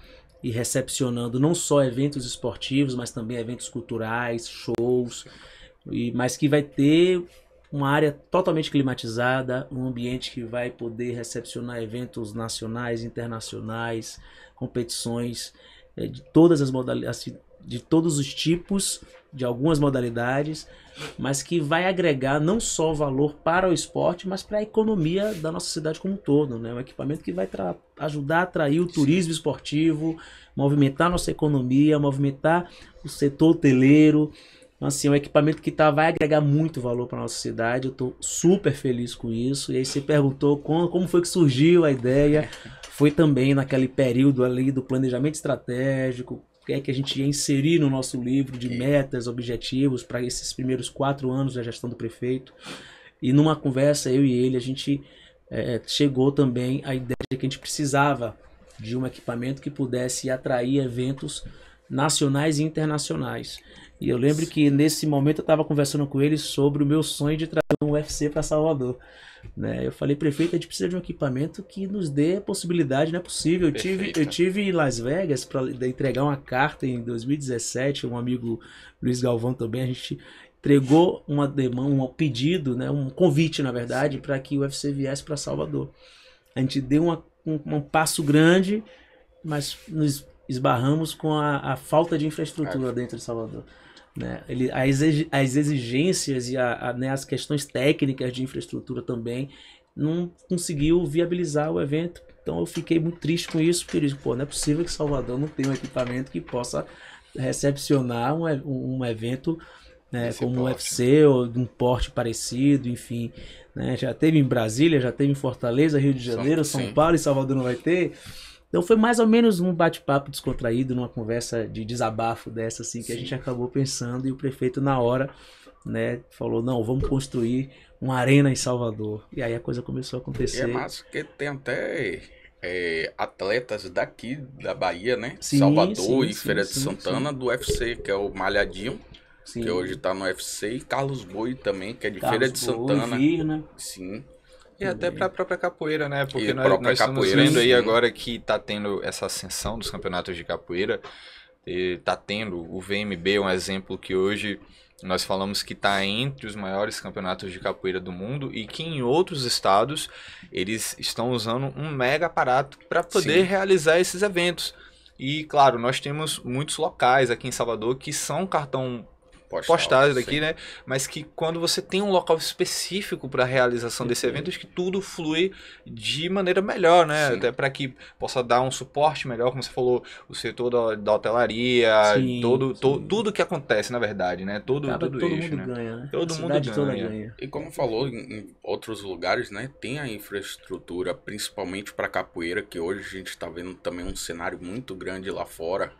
e recepcionando não só eventos esportivos, mas também eventos culturais, shows, mas que vai ter uma área totalmente climatizada, um ambiente que vai poder recepcionar eventos nacionais, internacionais, competições de todas as modalidades, de todos os tipos, de algumas modalidades, mas que vai agregar não só valor para o esporte, mas para a economia da nossa cidade como um todo, né? Um equipamento que vai ajudar a atrair o turismo esportivo, movimentar nossa economia, movimentar o setor hoteleiro. Então, assim, é um equipamento que vai agregar muito valor para a nossa cidade. Eu estou super feliz com isso. E aí você perguntou como foi que surgiu a ideia. Foi também naquele período ali do planejamento estratégico, que é que a gente ia inserir no nosso livro de metas, objetivos para esses primeiros 4 anos da gestão do prefeito. E numa conversa, eu e ele, a gente chegou também à ideia de que a gente precisava de um equipamento que pudesse atrair eventos nacionais e internacionais. E eu lembro que nesse momento eu estava conversando com ele sobre o meu sonho de trazer um UFC para Salvador. Né? Eu falei, prefeito, a gente precisa de um equipamento que nos dê a possibilidade, não é possível. Eu tive em Las Vegas para entregar uma carta em 2017, um amigo Luiz Galvão também, a gente entregou um pedido, né, um convite, na verdade, para que o UFC viesse para Salvador. A gente deu um passo grande, mas nos esbarramos com a falta de infraestrutura dentro de Salvador. Né? As exigências e né, as questões técnicas de infraestrutura também não conseguiu viabilizar o evento. Então eu fiquei muito triste com isso, porque eu disse, não é possível que Salvador não tenha um equipamento que possa recepcionar um evento, né, como o UFC ou de um porte parecido, enfim. Né? Já teve em Brasília, já teve em Fortaleza, Rio de Janeiro, São Paulo e Salvador não vai ter. Então foi mais ou menos um bate-papo descontraído, numa conversa de desabafo dessa, assim, que a gente acabou pensando, e o prefeito na hora, né, falou, não, vamos construir uma arena em Salvador. E aí a coisa começou a acontecer. E é massa porque tem até atletas daqui da Bahia, né? Sim, Salvador sim, e Feira de Santana, do UFC, que é o Malhadinho, Sim. que hoje tá no UFC, e Carlos Boi também, que é de Carlos Feira de Boi, Santana. Vir, né? Sim. E até para a própria capoeira, né? Porque E nós própria estamos capoeira, vendo aí sim. agora que tá tendo essa ascensão dos campeonatos de capoeira. E tá tendo o VMB, um exemplo que hoje nós falamos que está entre os maiores campeonatos de capoeira do mundo, e que em outros estados eles estão usando um mega aparato para poder realizar esses eventos. E claro, nós temos muitos locais aqui em Salvador que são cartão postais daqui, né? Mas que quando você tem um local específico para a realização desse evento, acho que tudo flui de maneira melhor, né? Até para que possa dar um suporte melhor, como você falou, o setor da hotelaria, tudo que acontece, na verdade, né? Todo mundo ganha, né? Todo mundo ganha. E como falou, em outros lugares, né? Tem a infraestrutura, principalmente para capoeira, que hoje a gente está vendo também um cenário muito grande lá fora,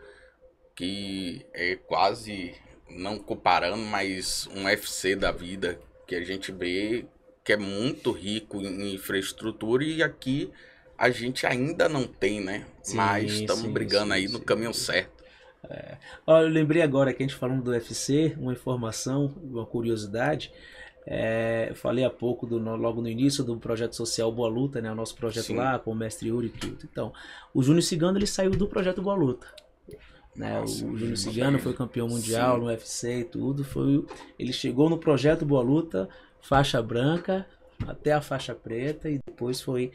que é quase, não comparando, mas um UFC da vida, que a gente vê que é muito rico em infraestrutura, e aqui a gente ainda não tem, né? Mas estamos brigando aí no caminho certo. Olha, eu lembrei agora que a gente falando do UFC, uma informação, uma curiosidade, Eu falei há pouco, logo no início, do projeto social Boa Luta, né? O nosso projeto Sim. lá, com o mestre Yuri e tudo. Então, o Júnior Cigano, ele saiu do projeto Boa Luta. Né? Nossa, O Júnior não Cigano sabia. foi campeão mundial Sim. no UFC e tudo. Ele chegou no projeto Boa Luta, faixa branca, até a faixa preta, e depois foi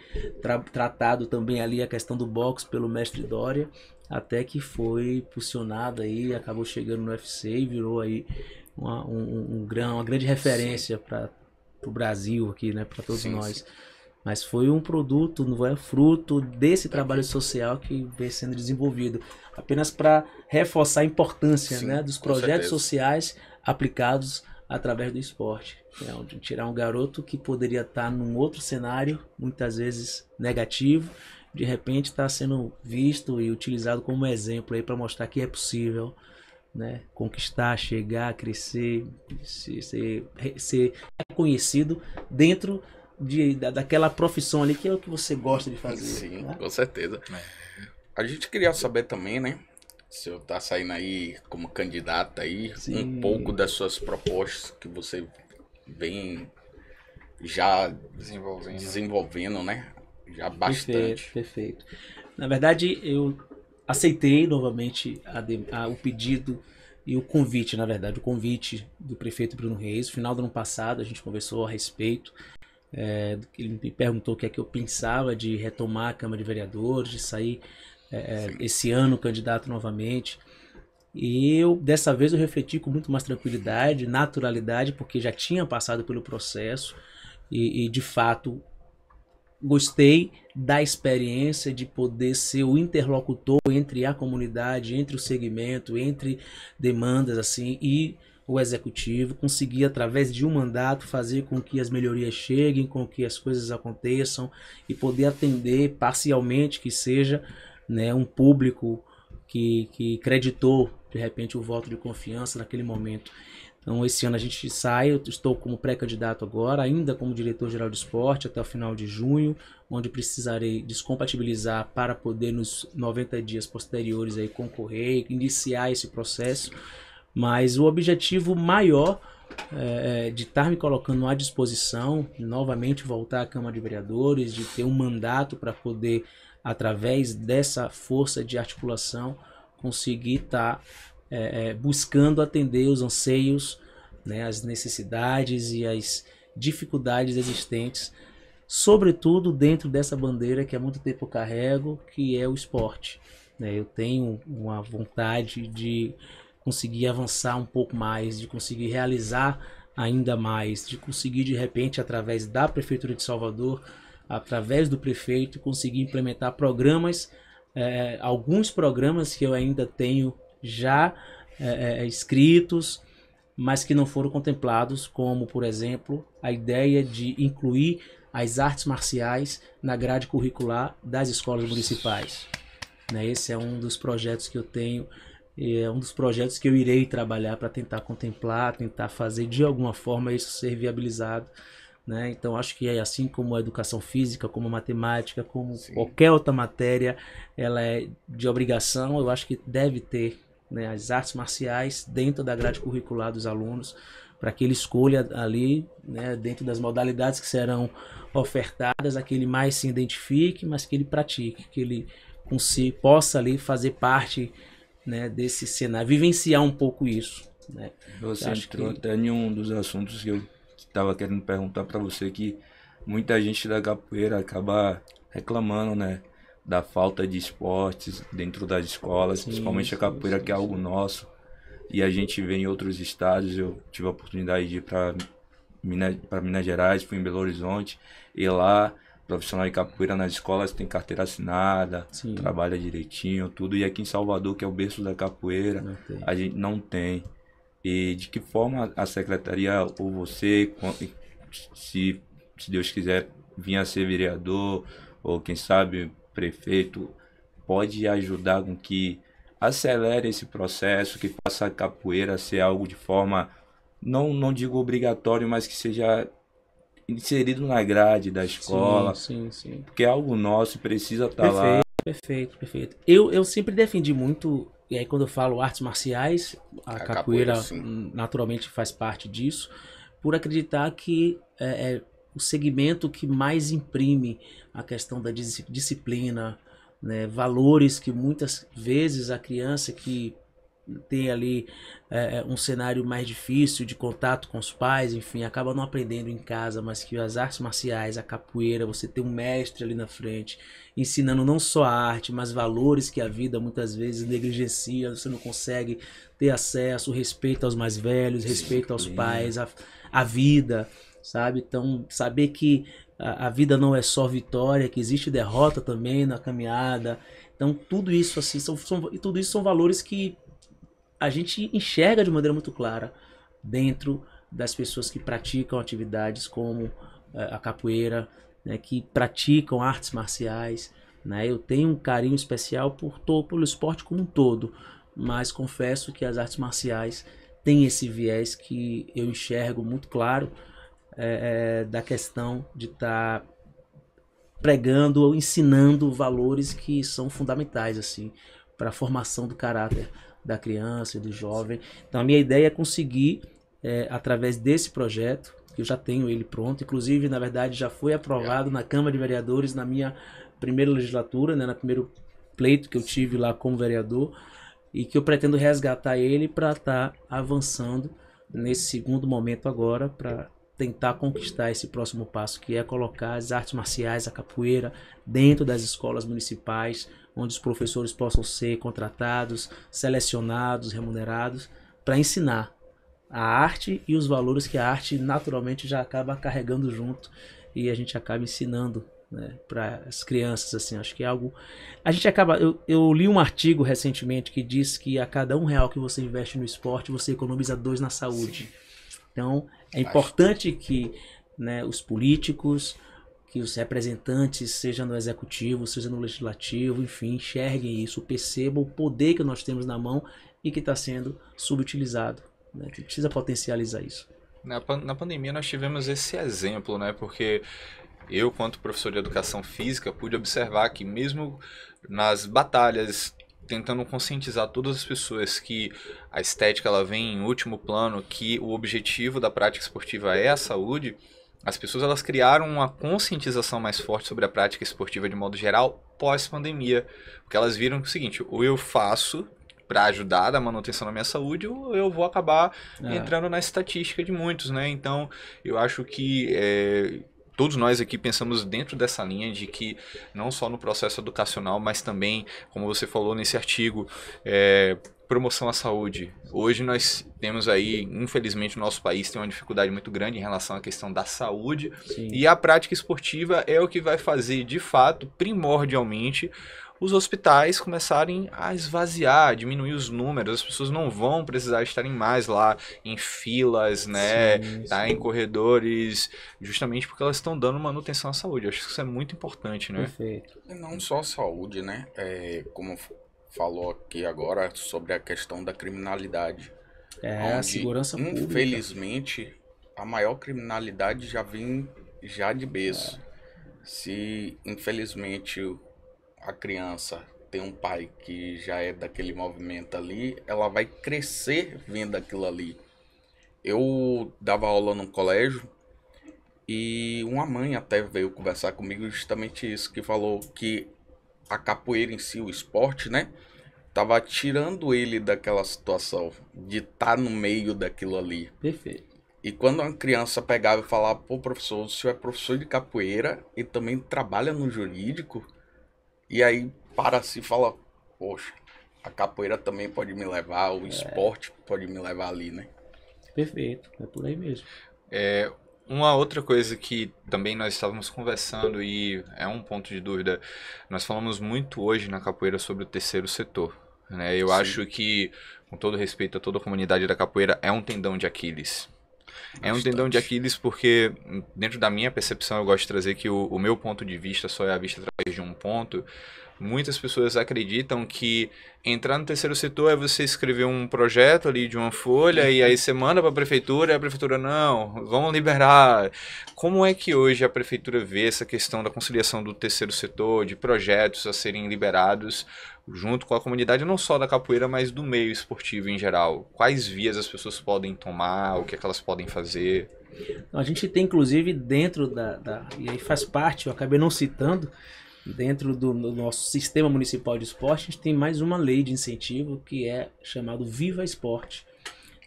tratado também ali a questão do boxe pelo mestre Dória, até que foi impulsionado aí, acabou chegando no UFC e virou aí uma grande referência para o Brasil aqui, né, para todos Sim, nós. sim. Mas foi um produto, não é fruto desse trabalho social que vem sendo desenvolvido, apenas para reforçar a importância, Sim, né, dos com projetos certeza. sociais aplicados através do esporte. Onde tirar um garoto que poderia estar num outro cenário, muitas vezes negativo, de repente está sendo visto e utilizado como exemplo aí para mostrar que é possível, né, conquistar, chegar, crescer, ser reconhecido dentro daquela profissão ali que é o que você gosta de fazer. Sim, Né? com certeza. A gente queria saber também, né? O senhor tá saindo aí como candidato aí, Sim. um pouco das suas propostas que você vem já desenvolvendo, né? Já bastante. Perfeito. Na verdade, eu aceitei novamente o pedido e o convite, na verdade, o convite do prefeito Bruno Reis. No final do ano passado, a gente conversou a respeito. Ele me perguntou o que é que eu pensava de retomar a Câmara de Vereadores, de sair esse ano candidato novamente. E dessa vez eu refleti com muito mais tranquilidade, naturalidade, porque já tinha passado pelo processo e de fato gostei da experiência de poder ser o interlocutor entre a comunidade, entre o segmento, entre demandas assim e o executivo, conseguir através de um mandato fazer com que as melhorias cheguem, com que as coisas aconteçam e poder atender parcialmente, que seja, né, um público que creditou de repente o voto de confiança naquele momento. Então esse ano a gente sai, eu estou como pré-candidato agora, ainda como diretor-geral de esporte até o final de junho, onde precisarei descompatibilizar para poder nos 90 dias posteriores aí concorrer, iniciar esse processo. Mas o objetivo maior de estar me colocando à disposição, de novamente voltar à Câmara de Vereadores, de ter um mandato para poder, através dessa força de articulação, conseguir estar buscando atender os anseios, né, as necessidades e as dificuldades existentes, sobretudo dentro dessa bandeira que há muito tempo eu carrego, que é o esporte. Né? Eu tenho uma vontade de conseguir avançar um pouco mais, de conseguir realizar ainda mais, de conseguir de repente através da Prefeitura de Salvador, através do prefeito, conseguir implementar programas, alguns programas que eu ainda tenho já escritos, mas que não foram contemplados, como por exemplo a ideia de incluir as artes marciais na grade curricular das escolas municipais. Né? Esse é um dos projetos que eu tenho, é um dos projetos que eu irei trabalhar para tentar contemplar, tentar fazer de alguma forma isso ser viabilizado. Né? Então acho que assim como a educação física, como a matemática, como Sim. qualquer outra matéria, ela é de obrigação, eu acho que deve ter, né, as artes marciais dentro da grade curricular dos alunos, para que ele escolha ali, né, dentro das modalidades que serão ofertadas, a que ele mais se identifique, mas que ele pratique, que ele possa ali fazer parte, né, desse cenário, vivenciar um pouco isso. Né? Você entrou até em um dos assuntos que eu estava querendo perguntar para você, que muita gente da capoeira acaba reclamando, né, da falta de esportes dentro das escolas, sim, principalmente a capoeira, que é algo nosso, e a gente vê em outros estados. Eu tive a oportunidade de ir para Minas Gerais, fui em Belo Horizonte, e lá profissional de capoeira nas escolas tem carteira assinada, sim, trabalha direitinho, tudo, e aqui em Salvador, que é o berço da capoeira, a gente não tem. E de que forma a secretaria, ou você, se Deus quiser vir a ser vereador, ou quem sabe prefeito, pode ajudar com que acelere esse processo, que faça a capoeira ser algo de forma, não digo obrigatório, mas que seja inserido na grade da escola, sim. Porque é algo nosso e precisa estar lá. Perfeito. Eu sempre defendi muito, e aí quando eu falo artes marciais, a capoeira naturalmente faz parte disso, por acreditar que é o segmento que mais imprime a questão da disciplina, né, valores que muitas vezes a criança que tem ali um cenário mais difícil de contato com os pais, enfim, acaba não aprendendo em casa, mas que as artes marciais, a capoeira, você tem um mestre ali na frente, ensinando não só a arte, mas valores que a vida muitas vezes negligencia, você não consegue ter acesso, respeito aos mais velhos, respeito aos pais, a vida, sabe? Então, saber que a vida não é só vitória, que existe derrota também na caminhada. Então, tudo isso assim, tudo isso são valores que a gente enxerga de maneira muito clara dentro das pessoas que praticam atividades como a capoeira, né, que praticam artes marciais, né? Eu tenho um carinho especial pelo esporte como um todo, mas confesso que as artes marciais têm esse viés que eu enxergo muito claro, da questão de estar pregando ou ensinando valores que são fundamentais assim para a formação do caráter da criança e do jovem. Então a minha ideia é conseguir, através desse projeto, que eu já tenho ele pronto, inclusive na verdade já foi aprovado na Câmara de Vereadores na minha primeira legislatura, né, no primeiro pleito que eu tive lá como vereador, e que eu pretendo resgatar ele para estar avançando nesse segundo momento agora, para tentar conquistar esse próximo passo, que é colocar as artes marciais, a capoeira, dentro das escolas municipais, onde os professores possam ser contratados, selecionados, remunerados, para ensinar a arte e os valores que a arte naturalmente já acaba carregando junto e a gente acaba ensinando, né, para as crianças. Assim, acho que é algo... A gente acaba... Eu li um artigo recentemente que diz que a cada R$1 que você investe no esporte, você economiza 2 na saúde. Então, é importante que, né, os políticos, que os representantes, seja no executivo, seja no legislativo, enfim, enxerguem isso, percebam o poder que nós temos na mão e que está sendo subutilizado, né, que precisa potencializar isso. Na pandemia nós tivemos esse exemplo, né, porque eu, quanto professor de educação física, pude observar que mesmo nas batalhas, tentando conscientizar todas as pessoas que a estética ela vem em último plano, que o objetivo da prática esportiva é a saúde, as pessoas elas criaram uma conscientização mais forte sobre a prática esportiva de modo geral pós-pandemia, porque elas viram que é o seguinte, ou eu faço para ajudar na manutenção da minha saúde, ou eu vou acabar entrando na estatística de muitos, né? Então, eu acho que todos nós aqui pensamos dentro dessa linha de que não só no processo educacional, mas também, como você falou nesse artigo, promoção à saúde. Hoje nós temos aí, infelizmente, o nosso país tem uma dificuldade muito grande em relação à questão da saúde. Sim. E a prática esportiva é o que vai fazer, de fato, primordialmente, os hospitais começarem a esvaziar, diminuir os números, as pessoas não vão precisar estarem mais lá em filas, né, tá, em corredores, justamente porque elas estão dando manutenção à saúde. Eu acho que isso é muito importante, né? Perfeito. E não só a saúde, né, como falou aqui agora sobre a questão da criminalidade. A segurança pública. Infelizmente, a maior criminalidade já vem de berço. Se, infelizmente, a criança tem um pai que já é daquele movimento ali, ela vai crescer vendo aquilo ali. Eu dava aula num colégio e uma mãe até veio conversar comigo justamente isso, que falou que a capoeira em si, o esporte, né, tava tirando ele daquela situação de estar no meio daquilo ali. Perfeito. E quando uma criança pegava e falava, pô, professor, o senhor é professor de capoeira e também trabalha no jurídico, e aí para si fala, poxa, a capoeira também pode me levar, o esporte pode me levar ali, né? Perfeito, é por aí mesmo. Uma outra coisa que também nós estávamos conversando e é um ponto de dúvida, nós falamos muito hoje na capoeira sobre o terceiro setor, né? Eu acho que, com todo respeito a toda a comunidade da capoeira, é um tendão de Aquiles. É um tendão de Aquiles porque, dentro da minha percepção, eu gosto de trazer que o meu ponto de vista só é a vista através de um ponto, Muitas pessoas acreditam que entrar no terceiro setor é você escrever um projeto ali de uma folha e aí você manda para a prefeitura e a prefeitura, não, vamos liberar. Como é que hoje a prefeitura vê essa questão da conciliação do terceiro setor, de projetos a serem liberados junto com a comunidade, não só da capoeira, mas do meio esportivo em geral? Quais vias as pessoas podem tomar, o que é que elas podem fazer? A gente tem, inclusive, dentro e aí faz parte, eu acabei não citando, dentro do nosso sistema municipal de esporte, a gente tem mais uma lei de incentivo que é chamado Viva Esporte.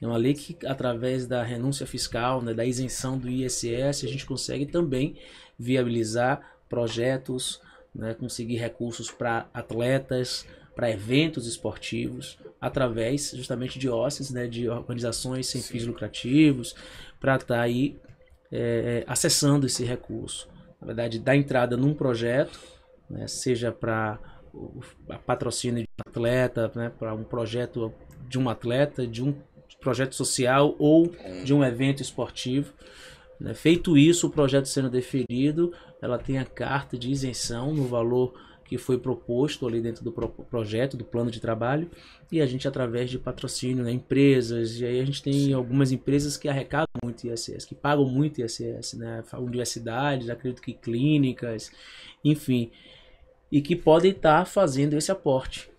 É uma lei que, através da renúncia fiscal, né, da isenção do ISS, a gente consegue também viabilizar projetos, né, conseguir recursos para atletas, para eventos esportivos, através justamente de OSCs, né, de organizações sem fins lucrativos, para estar aí acessando esse recurso. Na verdade, dar entrada num projeto, né, seja para patrocínio de um atleta, né, para um projeto de um atleta, de um projeto social ou de um evento esportivo. Né. Feito isso, o projeto sendo deferido, ela tem a carta de isenção no valor que foi proposto ali dentro do projeto, do plano de trabalho, e a gente, através de patrocínio, né, empresas, e aí a gente tem algumas empresas que arrecadam muito ISS, que pagam muito ISS, né, universidades, acredito que clínicas, enfim, e que podem estar fazendo esse aporte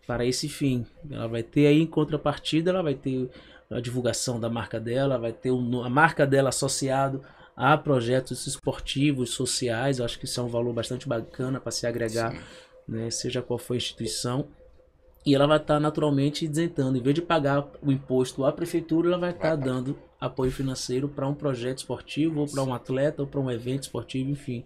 para esse fim. Ela vai ter aí, em contrapartida, ela vai ter a divulgação da marca dela, vai ter a marca dela associado a projetos esportivos, sociais. Eu acho que isso é um valor bastante bacana para se agregar, né, seja qual for a instituição. E ela vai estar naturalmente isentando. Em vez de pagar o imposto à prefeitura, ela vai estar dando apoio financeiro para um projeto esportivo, ou para um atleta, ou para um evento esportivo, enfim.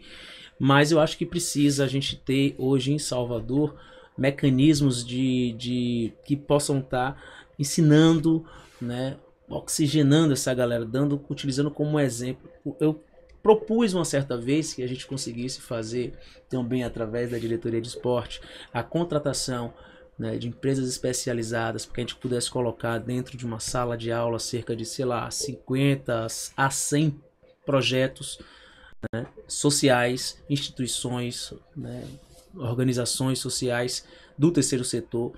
Mas eu acho que precisa a gente ter hoje em Salvador mecanismos que possam estar ensinando, né, oxigenando essa galera, utilizando como exemplo. Eu propus uma certa vez que a gente conseguisse fazer também, através da diretoria de esporte, a contratação, né, de empresas especializadas, para que a gente pudesse colocar dentro de uma sala de aula cerca de, 50 a 100 projetos, né, sociais, instituições, né, organizações sociais do terceiro setor,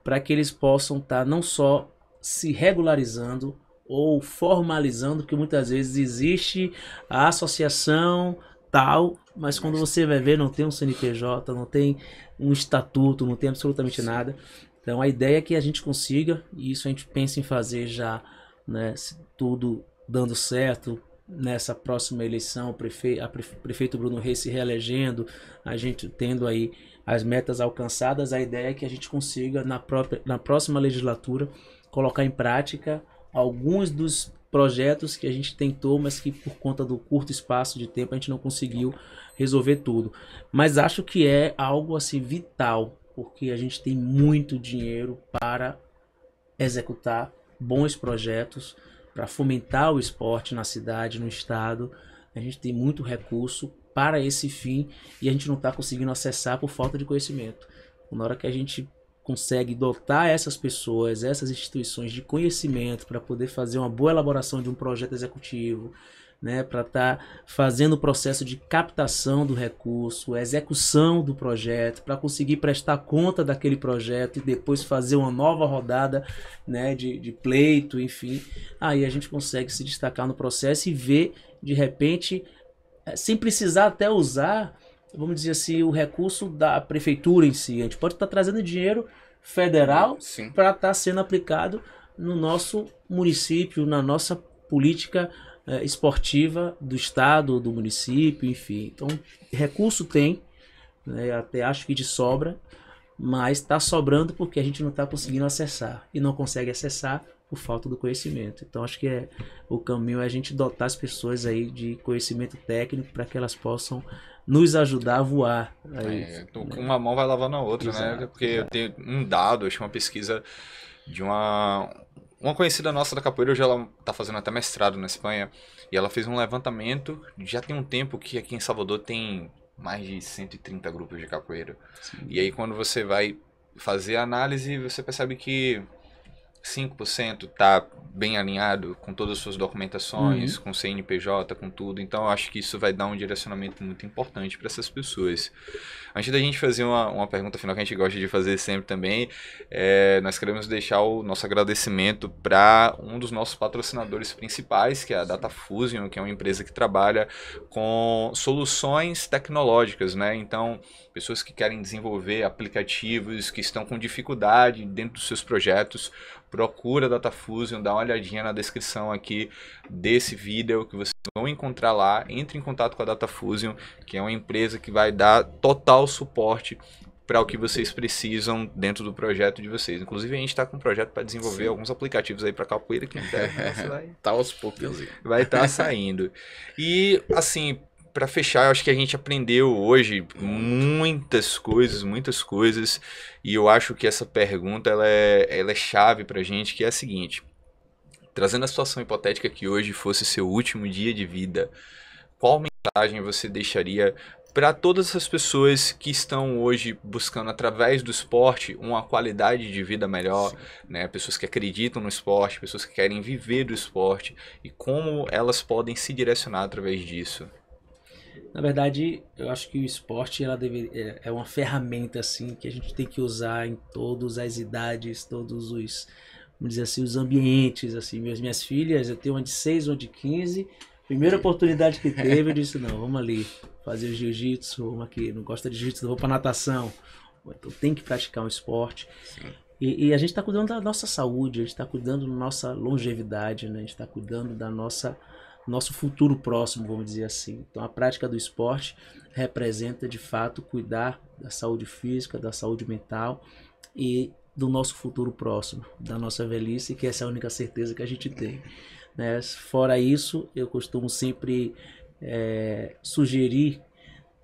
para que eles possam estar não só se regularizando ou formalizando, porque muitas vezes existe a associação tal, mas quando você vai ver, não tem um CNPJ, não tem um estatuto, não tem absolutamente nada. Então a ideia é que a gente consiga, e isso a gente pensa em fazer já, né, se tudo dando certo, nessa próxima eleição, prefeito Bruno Reis se reelegendo, a gente tendo aí as metas alcançadas, a ideia é que a gente consiga, na próxima legislatura, colocar em prática alguns dos projetos que a gente tentou, mas que por conta do curto espaço de tempo a gente não conseguiu resolver tudo. Mas acho que é algo assim vital, porque a gente tem muito dinheiro para executar bons projetos, para fomentar o esporte na cidade, no estado. A gente tem muito recurso para esse fim e a gente não está conseguindo acessar por falta de conhecimento. Na hora que a gente consegue dotar essas pessoas, essas instituições de conhecimento para poder fazer uma boa elaboração de um projeto executivo, né, para estar fazendo o processo de captação do recurso, execução do projeto, para conseguir prestar conta daquele projeto e depois fazer uma nova rodada, né, de pleito, enfim. Aí a gente consegue se destacar no processo e ver, de repente, sem precisar até usar, vamos dizer assim, o recurso da prefeitura em si. A gente pode estar trazendo dinheiro federal para estar sendo aplicado no nosso município, na nossa política esportiva do estado, do município, enfim. Então, recurso tem, né, até acho que de sobra, mas está sobrando porque a gente não está conseguindo acessar. E não consegue acessar por falta do conhecimento. Então, acho que o caminho é a gente dotar as pessoas aí de conhecimento técnico para que elas possam nos ajudar a voar. Uma mão vai lavando a outra, exato, né? Porque eu tenho um dado, acho que uma pesquisa de uma conhecida nossa da capoeira, hoje ela está fazendo até mestrado na Espanha, e ela fez um levantamento, já tem um tempo que aqui em Salvador tem mais de 130 grupos de capoeira. Sim. E aí quando você vai fazer a análise, você percebe que 5% tá bem alinhado com todas as suas documentações, com CNPJ, com tudo. Então, eu acho que isso vai dar um direcionamento muito importante para essas pessoas. Antes da gente fazer uma pergunta final que a gente gosta de fazer sempre também, nós queremos deixar o nosso agradecimento para um dos nossos patrocinadores principais, que é a DataFusion, que é uma empresa que trabalha com soluções tecnológicas, né? Então, pessoas que querem desenvolver aplicativos, que estão com dificuldade dentro dos seus projetos, procura a DataFusion, dá uma olhadinha na descrição aqui desse vídeo que vocês vão encontrar lá. Entre em contato com a DataFusion, que é uma empresa que vai dar total suporte para o que vocês precisam dentro do projeto de vocês. Inclusive, a gente está com um projeto para desenvolver alguns aplicativos aí para capoeira, que tá aos pouquinhos. Vai estar saindo. E, assim, para fechar, eu acho que a gente aprendeu hoje muitas coisas, e eu acho que essa pergunta ela é chave para a gente, que é a seguinte: trazendo a situação hipotética que hoje fosse seu último dia de vida, qual mensagem você deixaria para todas as pessoas que estão hoje buscando, através do esporte, uma qualidade de vida melhor, né? Pessoas que acreditam no esporte, pessoas que querem viver do esporte, e como elas podem se direcionar através disso? Na verdade, eu acho que o esporte é uma ferramenta assim que a gente tem que usar em todas as idades, todos os, vamos dizer assim, os ambientes. Assim, minhas filhas, eu tenho uma de 6, uma de 15. Primeira oportunidade que teve, eu disse: não, vamos ali fazer jiu-jitsu, uma que não gosta de jiu-jitsu, vou para natação. Então tem que praticar um esporte. E a gente está cuidando da nossa saúde, a gente está cuidando da nossa longevidade, né? A gente está cuidando da nosso futuro próximo, vamos dizer assim. Então a prática do esporte representa de fato cuidar da saúde física, da saúde mental e do nosso futuro próximo, da nossa velhice, que essa é a única certeza que a gente tem, né? Fora isso, eu costumo sempre sugerir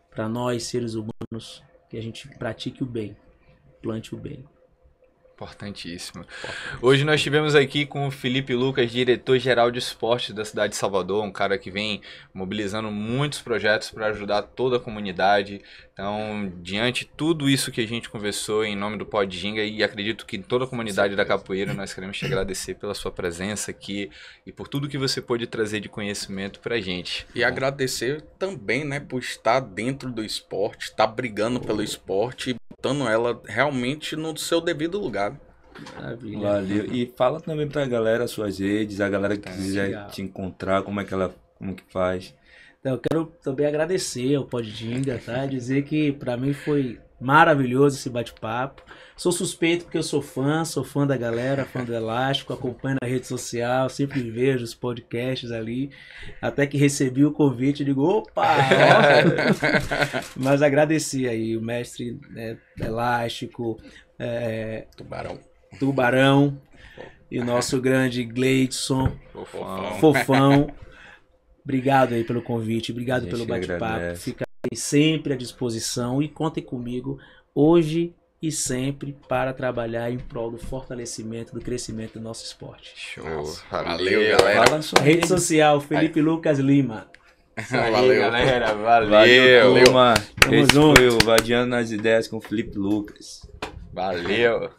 para nós seres humanos que a gente pratique o bem, plante o bem. Importantíssimo. Hoje nós estivemos aqui com o Felipe Lucas, diretor-geral de esportes da cidade de Salvador, um cara que vem mobilizando muitos projetos para ajudar toda a comunidade. Então, diante de tudo isso que a gente conversou, em nome do Pod Ginga, e acredito que toda a comunidade da capoeira, nós queremos te agradecer pela sua presença aqui e por tudo que você pôde trazer de conhecimento para a gente. E agradecer também, né, por estar dentro do esporte, estar brigando pelo esporte e botando ela realmente no seu devido lugar. Maravilha. Valeu. E fala também pra galera suas redes, a galera que quiser te encontrar, como que faz. Então, eu quero também agradecer ao Pod Ginga, tá? Dizer que para mim foi maravilhoso esse bate-papo. Sou suspeito porque eu sou fã da galera, fã do Elástico, acompanho na rede social, sempre vejo os podcasts ali, até que recebi o convite e digo, opa! Mas agradeci aí o mestre, né, Elástico, Tubarão e o nosso grande Gleidson, Fofão. Obrigado aí pelo convite, obrigado pelo bate-papo. Fica aí sempre à disposição e contem comigo hoje e sempre para trabalhar em prol do fortalecimento, do crescimento do nosso esporte. Show. Valeu, galera. Rede social, Felipe Lucas Lima. Valeu, galera. Valeu, turma. Tamo Esse junto. foi o Vadiando nas Ideias com o Felipe Lucas. Valeu.